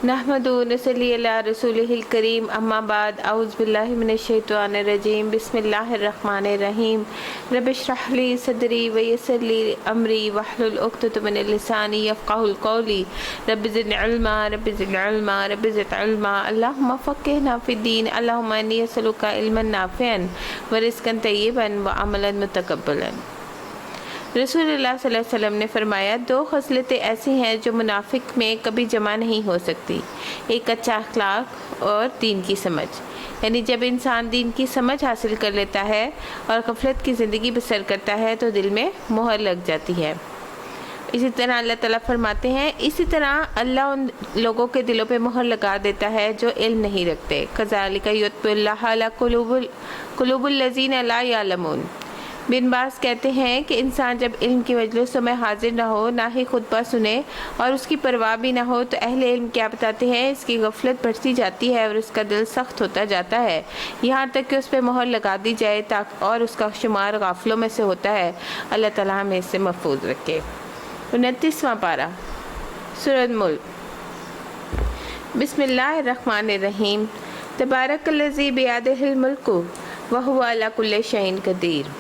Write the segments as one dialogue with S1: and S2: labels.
S1: نحمدہ و نصلی علی رسولہ الکریم، اما بعد، اعوذ باللہ من الشیطان الرجیم، بسم اللہ الرحمن الرحیم۔ رب اشرح لی صدری ویسر لی امری واحلل عقدۃ من لسانی یفقہوا قولی۔ رب زدنی علما، رب زدنی علما، رب زد علما، اللہم فقہنا فی الدین، اللہم انی اسألک علما نافعا ورزقا طیبا وعملا متقبلا۔ رسول اللہ صلی اللہ علیہ وسلم نے فرمایا، دو خصلتیں ایسی ہیں جو منافق میں کبھی جمع نہیں ہو سکتی، ایک اچھا اخلاق اور دین کی سمجھ۔ یعنی جب انسان دین کی سمجھ حاصل کر لیتا ہے اور غفلت کی زندگی بسر کرتا ہے تو دل میں مہر لگ جاتی ہے۔ اسی طرح اللہ تعالیٰ فرماتے ہیں، اسی طرح اللہ ان لوگوں کے دلوں پہ مہر لگا دیتا ہے جو علم نہیں رکھتے۔ کذالک یطبع اللہ علی قلوب الذین لا یعلمون۔ بن باز کہتے ہیں کہ انسان جب علم کی مجلسوں میں حاضر نہ ہو، نہ ہی خطبہ سنے اور اس کی پرواہ بھی نہ ہو، تو اہل علم کیا بتاتے ہیں، اس کی غفلت بڑھتی جاتی ہے اور اس کا دل سخت ہوتا جاتا ہے، یہاں تک کہ اس پہ مہر لگا دی جائے اور اس کا شمار غافلوں میں سے ہوتا ہے۔ اللہ تعالیٰ ہمیں اس سے محفوظ رکھے۔ 29واں پارہ، سورۃ ملک۔ بسم اللہ الرحمن الرحیم۔ تبارک الذی بیدہ الملک وہو علی کل شیء قدیر۔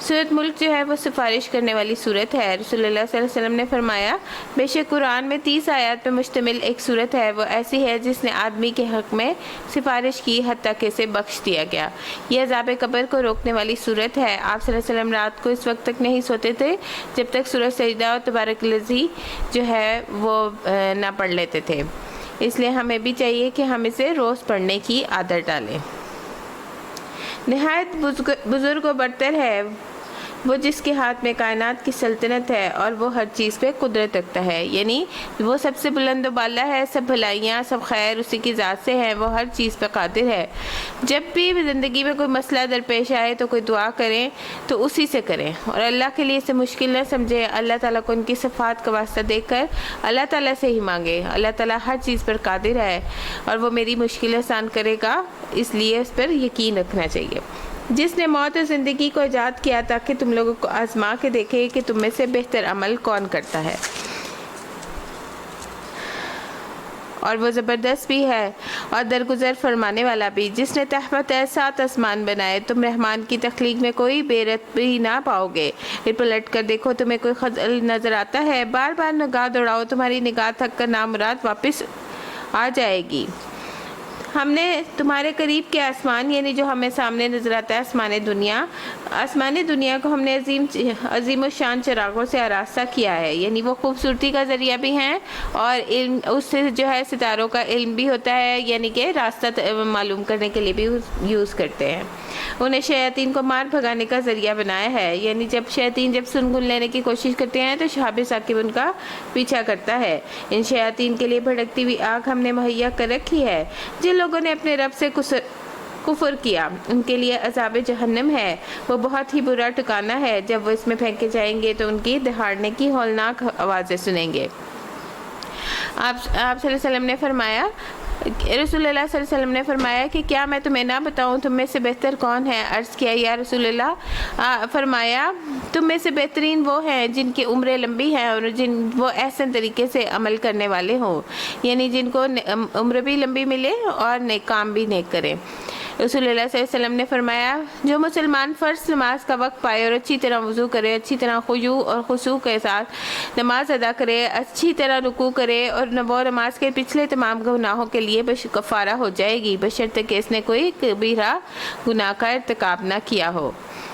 S1: سورۃ ملک جو ہے وہ سفارش کرنے والی صورت ہے۔ رسول اللہ صلی اللہ علیہ وسلم نے فرمایا، بے شک قرآن میں 30 آیات پہ مشتمل ایک صورت ہے، وہ ایسی ہے جس نے آدمی کے حق میں سفارش کی حتیٰ کہ اسے بخش دیا گیا۔ یہ عذاب قبر کو روکنے والی صورت ہے۔ آپ صلی اللہ علیہ وسلم رات کو اس وقت تک نہیں سوتے تھے جب تک سورۃ سجدہ اور تبارک الذی جو ہے وہ نہ پڑھ لیتے تھے، اس لیے ہمیں بھی چاہیے کہ ہم اسے روز پڑھنے کی عادت ڈالیں۔ نہایت بزرگ و برتر ہے وہ جس کے ہاتھ میں کائنات کی سلطنت ہے اور وہ ہر چیز پہ قدرت رکھتا ہے، یعنی وہ سب سے بلند و بالا ہے، سب بھلائیاں سب خیر اسی کی ذات سے ہیں، وہ ہر چیز پہ قادر ہے۔ جب بھی زندگی میں کوئی مسئلہ درپیش آئے تو کوئی دعا کریں تو اسی سے کریں اور اللہ کے لیے اسے مشکل نہ سمجھیں۔ اللہ تعالیٰ کو ان کی صفات کا واسطہ دے کر اللہ تعالیٰ سے ہی مانگے۔ اللہ تعالیٰ ہر چیز پر قادر ہے اور وہ میری مشکل آسان کرے گا، اس لیے اس پر یقین رکھنا چاہیے۔ جس نے موت اور زندگی کو ایجاد کیا تاکہ تم لوگوں کو آزما کے دیکھے کہ تم میں سے بہتر عمل کون کرتا ہے، اور وہ زبردست بھی ہے اور درگزر فرمانے والا بھی۔ جس نے تحت 7 آسمان بنائے، تم رحمان کی تخلیق میں کوئی بے رتبی نہ پاؤ گے۔ پھر پلٹ کر دیکھو تمہیں کوئی خلل نظر آتا ہے، بار بار نگاہ دوڑاؤ، تمہاری نگاہ تھک کر نامراد واپس آ جائے گی۔ ہم نے تمہارے قریب کے آسمان، یعنی جو ہمیں سامنے نظر آتا ہے آسمان دنیا کو ہم نے عظیم و شان چراغوں سے آراستہ کیا ہے، یعنی وہ خوبصورتی کا ذریعہ بھی ہیں اور علم اس سے جو ہے ستاروں کا علم بھی ہوتا ہے، یعنی کہ راستہ معلوم کرنے کے لیے بھی یوز کرتے ہیں۔ انہیں شیاطین کو مار بھگانے کا ذریعہ بنایا ہے، یعنی جب شیاطین سنگن لینے کی کوشش کرتے ہیں تو شہاب ثاقب ان کا پیچھا کرتا ہے۔ ان شیاطین کے لیے بھڑکتی ہوئی آگ ہم نے مہیا کر رکھی ہے۔ جن لوگوں نے اپنے رب سے کفر کیا ان کے لیے عذاب جہنم ہے، وہ بہت ہی برا ٹھکانہ ہے۔ جب وہ اس میں پھینکے جائیں گے تو ان کی دہاڑنے کی ہولناک آوازیں سنیں گے۔ آپ صلی اللہ علیہ وسلم نے فرمایا، رسول اللہ صلی اللہ علیہ وسلم نے فرمایا کہ کیا میں تمہیں نہ بتاؤں تم میں سے بہتر کون ہے؟ عرض کیا، یا رسول اللہ۔ فرمایا، تم میں سے بہترین وہ ہیں جن کی عمریں لمبی ہیں اور وہ احسن طریقے سے عمل کرنے والے ہوں، یعنی جن کو عمر بھی لمبی ملے اور نیک کام بھی نیک کریں۔ رسول اللہ صلی اللہ علیہ وسلم نے فرمایا، جو مسلمان فرض نماز کا وقت پائے اور اچھی طرح وضو کرے، اچھی طرح خشوع اور خضوع کے ساتھ نماز ادا کرے، اچھی طرح رکوع کرے اور وہ نماز کے پچھلے تمام گناہوں کے لیے کفارہ ہو جائے گی، بشرطے کہ اس نے کوئی کبیرہ گناہ کا ارتکاب نہ کیا ہو۔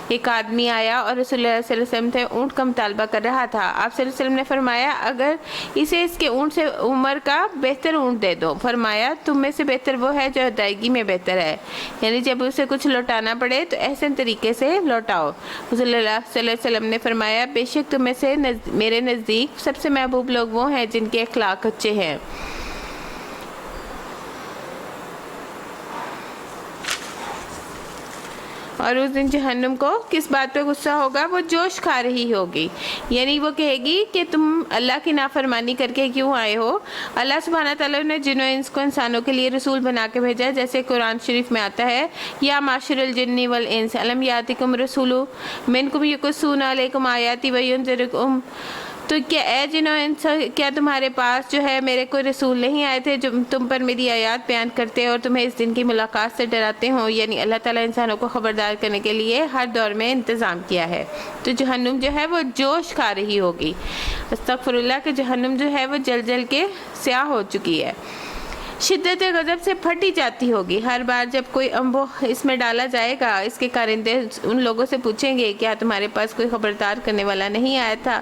S1: ایک آدمی آیا اور رسول اللہ صلی اللہ علیہ وسلم سے اونٹ کا مطالبہ کر رہا تھا۔ آپ صلی اللہ علیہ وسلم نے فرمایا، اگر اسے اس کے اونٹ سے عمر کا بہتر اونٹ دے دو۔ فرمایا، تم میں سے بہتر وہ ہے جو ادائیگی میں بہتر ہے، یعنی جب اسے کچھ لوٹانا پڑے تو احسن طریقے سے لوٹاؤ۔ رسول اللہ صلی اللہ علیہ وسلم نے فرمایا، بے شک تم میں سے میرے نزدیک سب سے محبوب لوگ وہ ہیں جن کے اخلاق اچھے ہیں۔ اور اس دن جہنم کو کس بات پہ غصہ ہوگا؟ وہ جوش کھا رہی ہوگی، یعنی وہ کہے گی کہ تم اللہ کی نافرمانی کر کے کیوں آئے ہو؟ اللہ سبحانہ تعالیٰ نے جن و انس کو انسانوں کے لیے رسول بنا کے بھیجا، جیسے قرآن شریف میں آتا ہے، یا معاشر الجن والانس الم یاتکم رسول منکم یقصون علیکم آیاتی وینذرکم تو کیا اے جنوں انس کیا تمہارے پاس جو ہے میرے کوئی رسول نہیں آئے تھے جو تم پر میری آیات بیان کرتے اور تمہیں اس دن کی ملاقات سے ڈراتے ہوں؟ یعنی اللہ تعالیٰ انسانوں کو خبردار کرنے کے لیے ہر دور میں انتظام کیا ہے۔ تو جہنم جو ہے وہ جوش کھا رہی ہوگی، استغفر اللہ، کہ جہنم جو ہے وہ جل جل کے سیاہ ہو چکی ہے، شدت غضب سے پھٹی جاتی ہوگی۔ ہر بار جب کوئی انبو اس میں ڈالا جائے گا، اس کے کارندے ان لوگوں سے پوچھیں گے کیا تمہارے پاس کوئی خبردار کرنے والا نہیں آیا تھا؟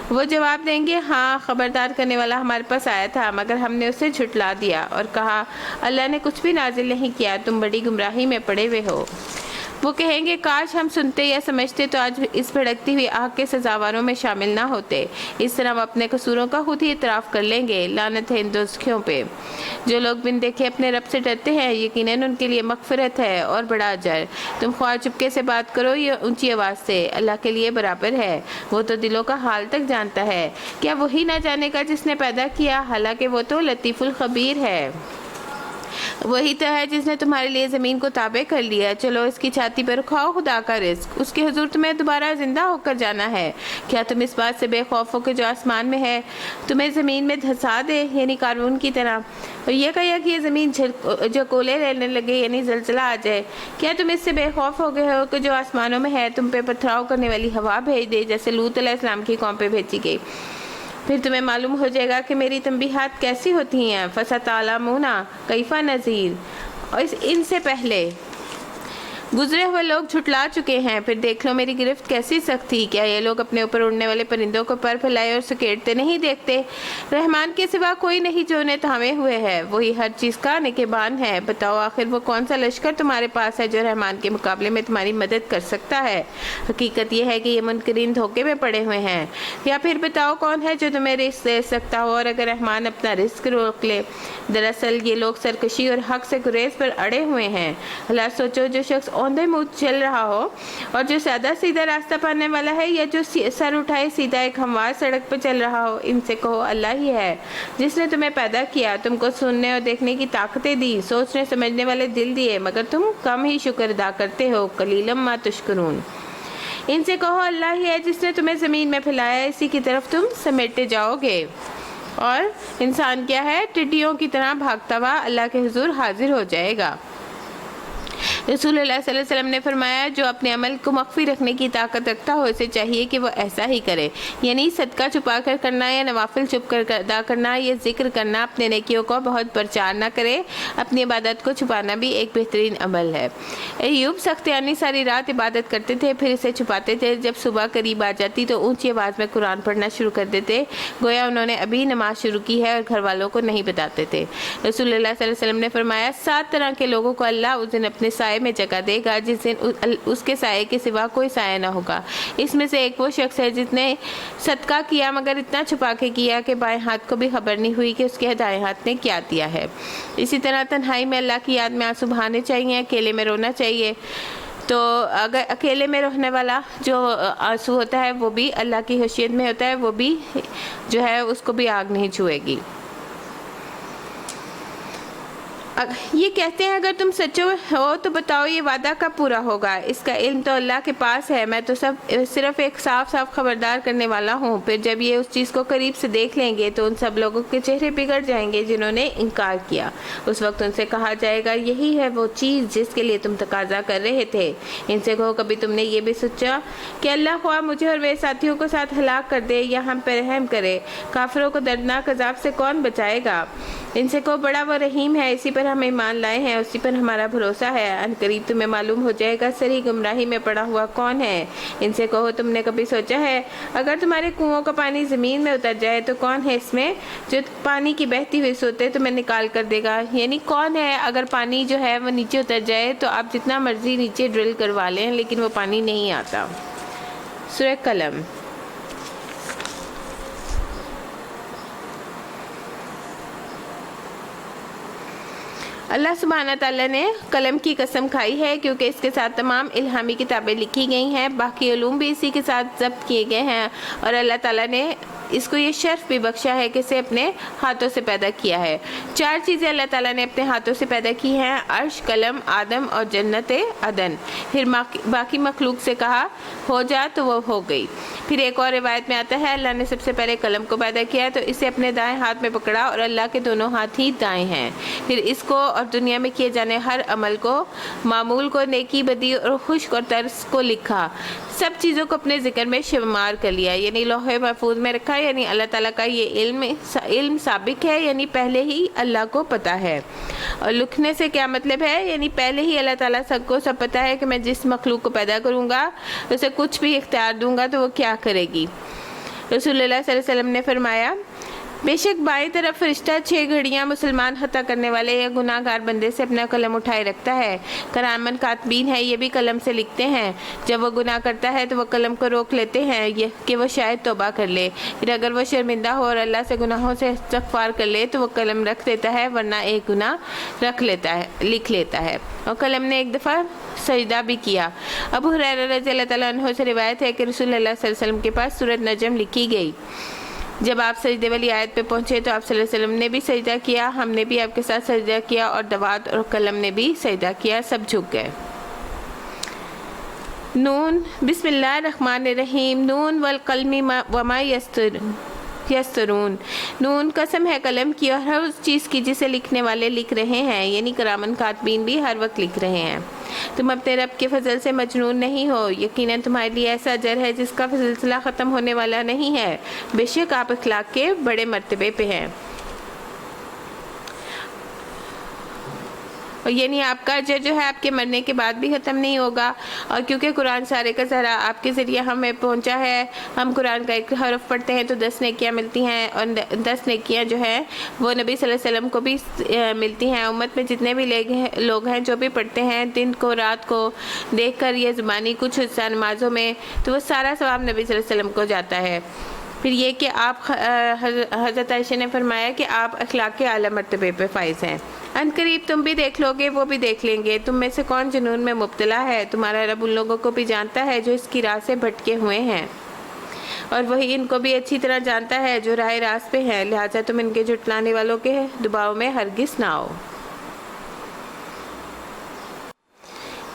S1: وہ جواب دیں گے ہاں، خبردار کرنے والا ہمارے پاس آیا تھا مگر ہم نے اسے جھٹلا دیا اور کہا اللہ نے کچھ بھی نازل نہیں کیا، تم بڑی گمراہی میں پڑے ہوئے ہو۔ وہ کہیں گے کاش ہم سنتے یا سمجھتے تو آج اس بھڑکتی ہوئی آگ کے سزاواروں میں شامل نہ ہوتے۔ اس طرح ہم اپنے قصوروں کا خود ہی اعتراف کر لیں گے۔ لعنت ہے ان دوزخیوں پہ۔ جو لوگ بن دیکھے اپنے رب سے ڈرتے ہیں، یقیناً ان کے لیے مغفرت ہے اور بڑا اجر۔ تم خواہ چپکے سے بات کرو یا اونچی آواز سے، اللہ کے لیے برابر ہے، وہ تو دلوں کا حال تک جانتا ہے۔ کیا وہی نہ جانے گا جس نے پیدا کیا؟ حالانکہ وہ تو لطیف الخبیر ہے۔ وہی تو ہے جس نے تمہارے لیے زمین کو تابع کر لیا، چلو اس کی چھاتی پر کھاؤ خدا کا رزق، اس کے حضور تمہیں دوبارہ زندہ ہو کر جانا ہے۔ کیا تم اس بات سے بے خوف ہو کہ جو آسمان میں ہے تمہیں زمین میں دھسا دے، یعنی قارون کی طرح، اور یہ کہا کہ یہ زمین جھکولے لینے لگے، یعنی زلزلہ آ جائے؟ کیا تم اس سے بے خوف ہو گئے ہو کہ جو آسمانوں میں ہے تم پہ پتھراؤ کرنے والی ہوا بھیج دے، جیسے لوط علیہ السلام کی قوم پہ بھیجی گئی؟ پھر تمہیں معلوم ہو جائے گا کہ میری تنبیہات کیسی ہوتی ہیں۔ فَسَتَعْلَمُونَ کَیْفَ نَذِیرٌ۔ اور ان سے پہلے گزرے ہوئے لوگ جھٹلا چکے ہیں، پھر دیکھ لو میری گرفت کیسی سخت تھی۔ کیا یہ لوگ اپنے اوپر اڑنے والے پرندوں کو پر پھیلائے اور سکیڑتے نہیں دیکھتے؟ رحمان کے سوا کوئی نہیں جو انہیں تھامے ہوئے ہے، وہی ہر چیز کا نگہبان ہے۔ بتاؤ آخر وہ کون سا لشکر تمہارے پاس ہے جو رحمان کے مقابلے میں تمہاری مدد کر سکتا ہے؟ حقیقت یہ ہے کہ یہ منکرین دھوکے میں پڑے ہوئے ہیں۔ یا پھر بتاؤ کون ہے جو تمہیں رزق دے سکتا ہو اور اگر رحمان اپنا رزق روک لے؟ دراصل یہ لوگ سرکشی اور حق سے گریز پر اڑے ہوئے ہیں۔ اللہ سوچو، جو شخص اوندھے منہ چل رہا ہو اور جو سادہ سیدھا راستہ پانے والا ہے، یا جو سر اٹھائے سیدھا ایک ہموار سڑک پہ چل رہا ہو، ان سے کہو اللہ ہی ہے جس نے تمہیں پیدا کیا، تم کو سننے اور دیکھنے کی طاقتیں دی، سوچنے سمجھنے والے دل دیے، مگر تم کم ہی شکر ادا کرتے ہو، قلیلا ما تشکرون۔ ان سے کہو اللہ ہی ہے جس نے تمہیں زمین میں پھیلایا، اسی کی طرف تم سمیٹے جاؤ گے۔ اور انسان کیا ہے؟ ٹڈیوں کی طرح بھاگتا ہوا اللہ کے حضور حاضر ہو جائے گا۔ رسول اللہ صلی اللہ علیہ وسلم نے فرمایا جو اپنے عمل کو مخفی رکھنے کی طاقت رکھتا ہو اسے چاہیے کہ وہ ایسا ہی کرے، یعنی صدقہ چھپا کر کرنا یا نوافل چھپ کر ادا کرنا یا ذکر کرنا، اپنے نیکیوں کو بہت پرچار نہ کرے، اپنی عبادت کو چھپانا بھی ایک بہترین عمل ہے۔ ایوب سختیانی ساری رات عبادت کرتے تھے، پھر اسے چھپاتے تھے، جب صبح قریب آ جاتی تو اونچی آواز میں قرآن پڑھنا شروع کر دیتے، گویا انہوں نے ابھی نماز شروع کی ہے، اور گھر والوں کو نہیں بتاتے تھے۔ رسول اللہ صلی اللہ علیہ وسلم نے فرمایا 7 طرح کے لوگوں کو اللہ اس دن اپنے سائے میں جگہ دے گا جس دن اس کے سائے کے سوا کوئی سایہ نہ ہوگا۔ اس میں سے ایک وہ شخص ہے جس نے صدقہ کیا مگر اتنا چھپا کے کیا کہ بائیں ہاتھ کو بھی خبر نہیں ہوئی کہ اس کے دائیں ہاتھ نے کیا دیا ہے۔ اسی طرح تنہائی میں اللہ کی یاد میں آنسو بہانے چاہیے، اکیلے میں رونا چاہیے۔ تو اگر اکیلے میں رونے والا جو آنسو ہوتا ہے وہ بھی اللہ کی خشیت میں ہوتا ہے، وہ بھی جو ہے اس کو بھی آگ نہیں چھوئے گی۔ یہ کہتے ہیں اگر تم سچے ہو تو بتاؤ یہ وعدہ کب پورا ہوگا؟ اس کا علم تو اللہ کے پاس ہے، میں تو صرف ایک صاف صاف خبردار کرنے والا ہوں۔ پھر جب یہ اس چیز کو قریب سے دیکھ لیں گے تو ان سب لوگوں کے چہرے بگڑ جائیں گے جنہوں نے انکار کیا۔ اس وقت ان سے کہا جائے گا یہی ہے وہ چیز جس کے لیے تم تقاضا کر رہے تھے۔ ان سے کہو کبھی تم نے یہ بھی سوچا کہ اللہ خواہ مجھے اور میرے ساتھیوں کو ساتھ ہلاک کر دے یا ہم پر رحم کرے، کافروں کو دردناک عذاب سے کون بچائے گا؟ ان سے کہو بڑا وہ رحیم ہے، اسی پر ہم ایمان لائے ہیں، اسی پر ہمارا بھروسہ ہے، ان قریب تمہیں معلوم ہو جائے گا صحیح گمراہی میں پڑا ہوا کون ہے۔ ان سے کہو تم نے کبھی سوچا ہے اگر تمہارے کنووں کا پانی زمین میں اتر جائے تو کون ہے اس میں جو پانی کی بہتی ہوئی سوتے تمہیں نکال کر دے گا؟ یعنی کون ہے اگر پانی جو ہے وہ نیچے اتر جائے تو آپ جتنا مرضی نیچے ڈرل کروا لیں لیکن وہ پانی نہیں آتا۔ سورہ قلم۔ اللہ سبحانہ تعالیٰ نے قلم کی قسم کھائی ہے کیونکہ اس کے ساتھ تمام الہامی کتابیں لکھی گئی ہیں، باقی علوم بھی اسی کے ساتھ ضبط کیے گئے ہیں، اور اللہ تعالیٰ نے اس کو یہ شرف بھی بخشا ہے کہ اسے اپنے ہاتھوں سے پیدا کیا ہے۔ 4 چیزیں اللہ تعالیٰ نے اپنے ہاتھوں سے پیدا کی ہیں، عرش، قلم، آدم اور جنت عدن۔ پھر باقی مخلوق سے کہا ہو جا تو وہ ہو گئی۔ پھر ایک اور روایت میں آتا ہے اللہ نے سب سے پہلے قلم کو پیدا کیا تو اسے اپنے دائیں ہاتھ میں پکڑا اور اللہ کے دونوں ہاتھ ہی دائیں ہیں۔ پھر اس کو اور دنیا میں کیے جانے ہر عمل کو، معمول کو، نیکی بدی اور خشک اور ترس کو لکھا، سب چیزوں کو اپنے ذکر میں شمار کر لیا، یعنی لوح محفوظ میں رکھا، یعنی اللہ تعالیٰ کا یہ علم سابق ہے، یعنی پہلے ہی اللہ کو پتہ ہے۔ اور لکھنے سے کیا مطلب ہے؟ یعنی پہلے ہی اللہ تعالیٰ سب کو سب پتہ ہے کہ میں جس مخلوق کو پیدا کروں گا اسے کچھ بھی اختیار دوں گا تو وہ کیا کرے گی۔ رسول اللہ صلی اللہ علیہ وسلم نے فرمایا بے شک بائیں طرف فرشتہ 6 گھڑیاں مسلمان خطا کرنے والے یا گناہ گار بندے سے اپنا قلم اٹھائے رکھتا ہے، کرامن کاتبین ہے، یہ بھی قلم سے لکھتے ہیں، جب وہ گناہ کرتا ہے تو وہ قلم کو روک لیتے ہیں کہ وہ شاید توبہ کر لے، پھر اگر وہ شرمندہ ہو اور اللہ سے گناہوں سے استغفار کر لے تو وہ قلم رکھ دیتا ہے، ورنہ ایک گناہ لکھ لیتا ہے۔ اور قلم نے ایک دفعہ سجدہ بھی کیا۔ ابو ہریرہ رضی اللہ تعالیٰ عنہ سے روایت ہے کہ رسول اللہ صلی اللہ علیہ وسلم کے پاس سورۃ نجم لکھی گئی، جب آپ سجدے والی آیت پہ پہنچے تو آپ صلی اللہ علیہ وسلم نے بھی سجدہ کیا، ہم نے بھی آپ کے ساتھ سجدہ کیا اور دوات اور قلم نے بھی سجدہ کیا، سب جھک گئے۔ نون، بسم اللہ الرحمن الرحیم، نون والقلم وما یسطرون، نون قسم ہے قلم کی اور ہر اس چیز کی جسے لکھنے والے لکھ رہے ہیں، یعنی کرامن کاتبین بھی ہر وقت لکھ رہے ہیں۔ تم اپنے رب کے فضل سے مجنون نہیں ہو، یقیناً تمہارے لیے ایسا اجر ہے جس کا سلسلہ ختم ہونے والا نہیں ہے، بے شک آپ اخلاق کے بڑے مرتبے پہ ہیں۔ اور یعنی آپ کا اجر جو ہے آپ کے مرنے کے بعد بھی ختم نہیں ہوگا، اور کیونکہ قرآن سارے کا سارا آپ کے ذریعے ہمیں پہنچا ہے، ہم قرآن کا ایک حرف پڑھتے ہیں تو 10 نیکیاں ملتی ہیں، اور 10 نیکیاں جو ہیں وہ نبی صلی اللہ علیہ وسلم کو بھی ملتی ہیں۔ امت میں جتنے بھی لوگ ہیں جو بھی پڑھتے ہیں دن کو رات کو دیکھ کر یا زبانی کچھ حصہ نمازوں میں، تو وہ سارا ثواب نبی صلی اللہ علیہ وسلم کو جاتا ہے۔ پھر یہ کہ آپ حضرت عائشہ نے فرمایا کہ آپ اخلاق کے اعلیٰ مرتبے پہ فائز ہیں، ان قریب تم بھی دیکھ لو گے، وہ بھی دیکھ لیں گے۔ تم میں سے کون جنون میں مبتلا ہے؟ تمہارا رب ان لوگوں کو بھی جانتا ہے جو اس کی راہ سے بھٹکے ہوئے ہیں، اور وہی ان کو بھی اچھی طرح جانتا ہے جو راہ راست پہ ہیں، لہٰذا تم ان کے جھٹلانے والوں کے دباؤ میں ہرگز نہ آؤ۔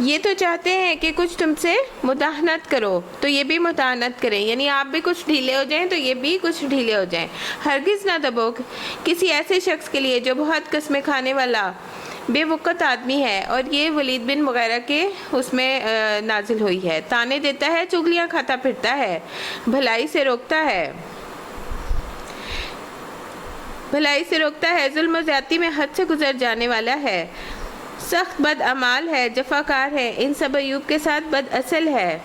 S1: یہ تو چاہتے ہیں کہ کچھ تم سے مداہنت کرو تو یہ بھی مداہنت کریں، یعنی آپ بھی کچھ ڈھیلے ہو جائیں تو یہ بھی کچھ ڈھیلے ہو جائیں۔ ہرگز نہ دبو کسی ایسے شخص کے لیے جو بہت قسمیں کھانے والا بے وقت آدمی ہے، اور یہ ولید بن مغیرہ کے اس میں نازل ہوئی ہے۔ تانے دیتا ہے، چغلیاں کھاتا پھرتا ہے، بھلائی سے روکتا ہے، ظلم و زیادتی میں حد سے گزر جانے والا ہے، سخت بد اعمال ہے، جفاکار ہے، ان سب ایوب کے ساتھ بد اصل ہے،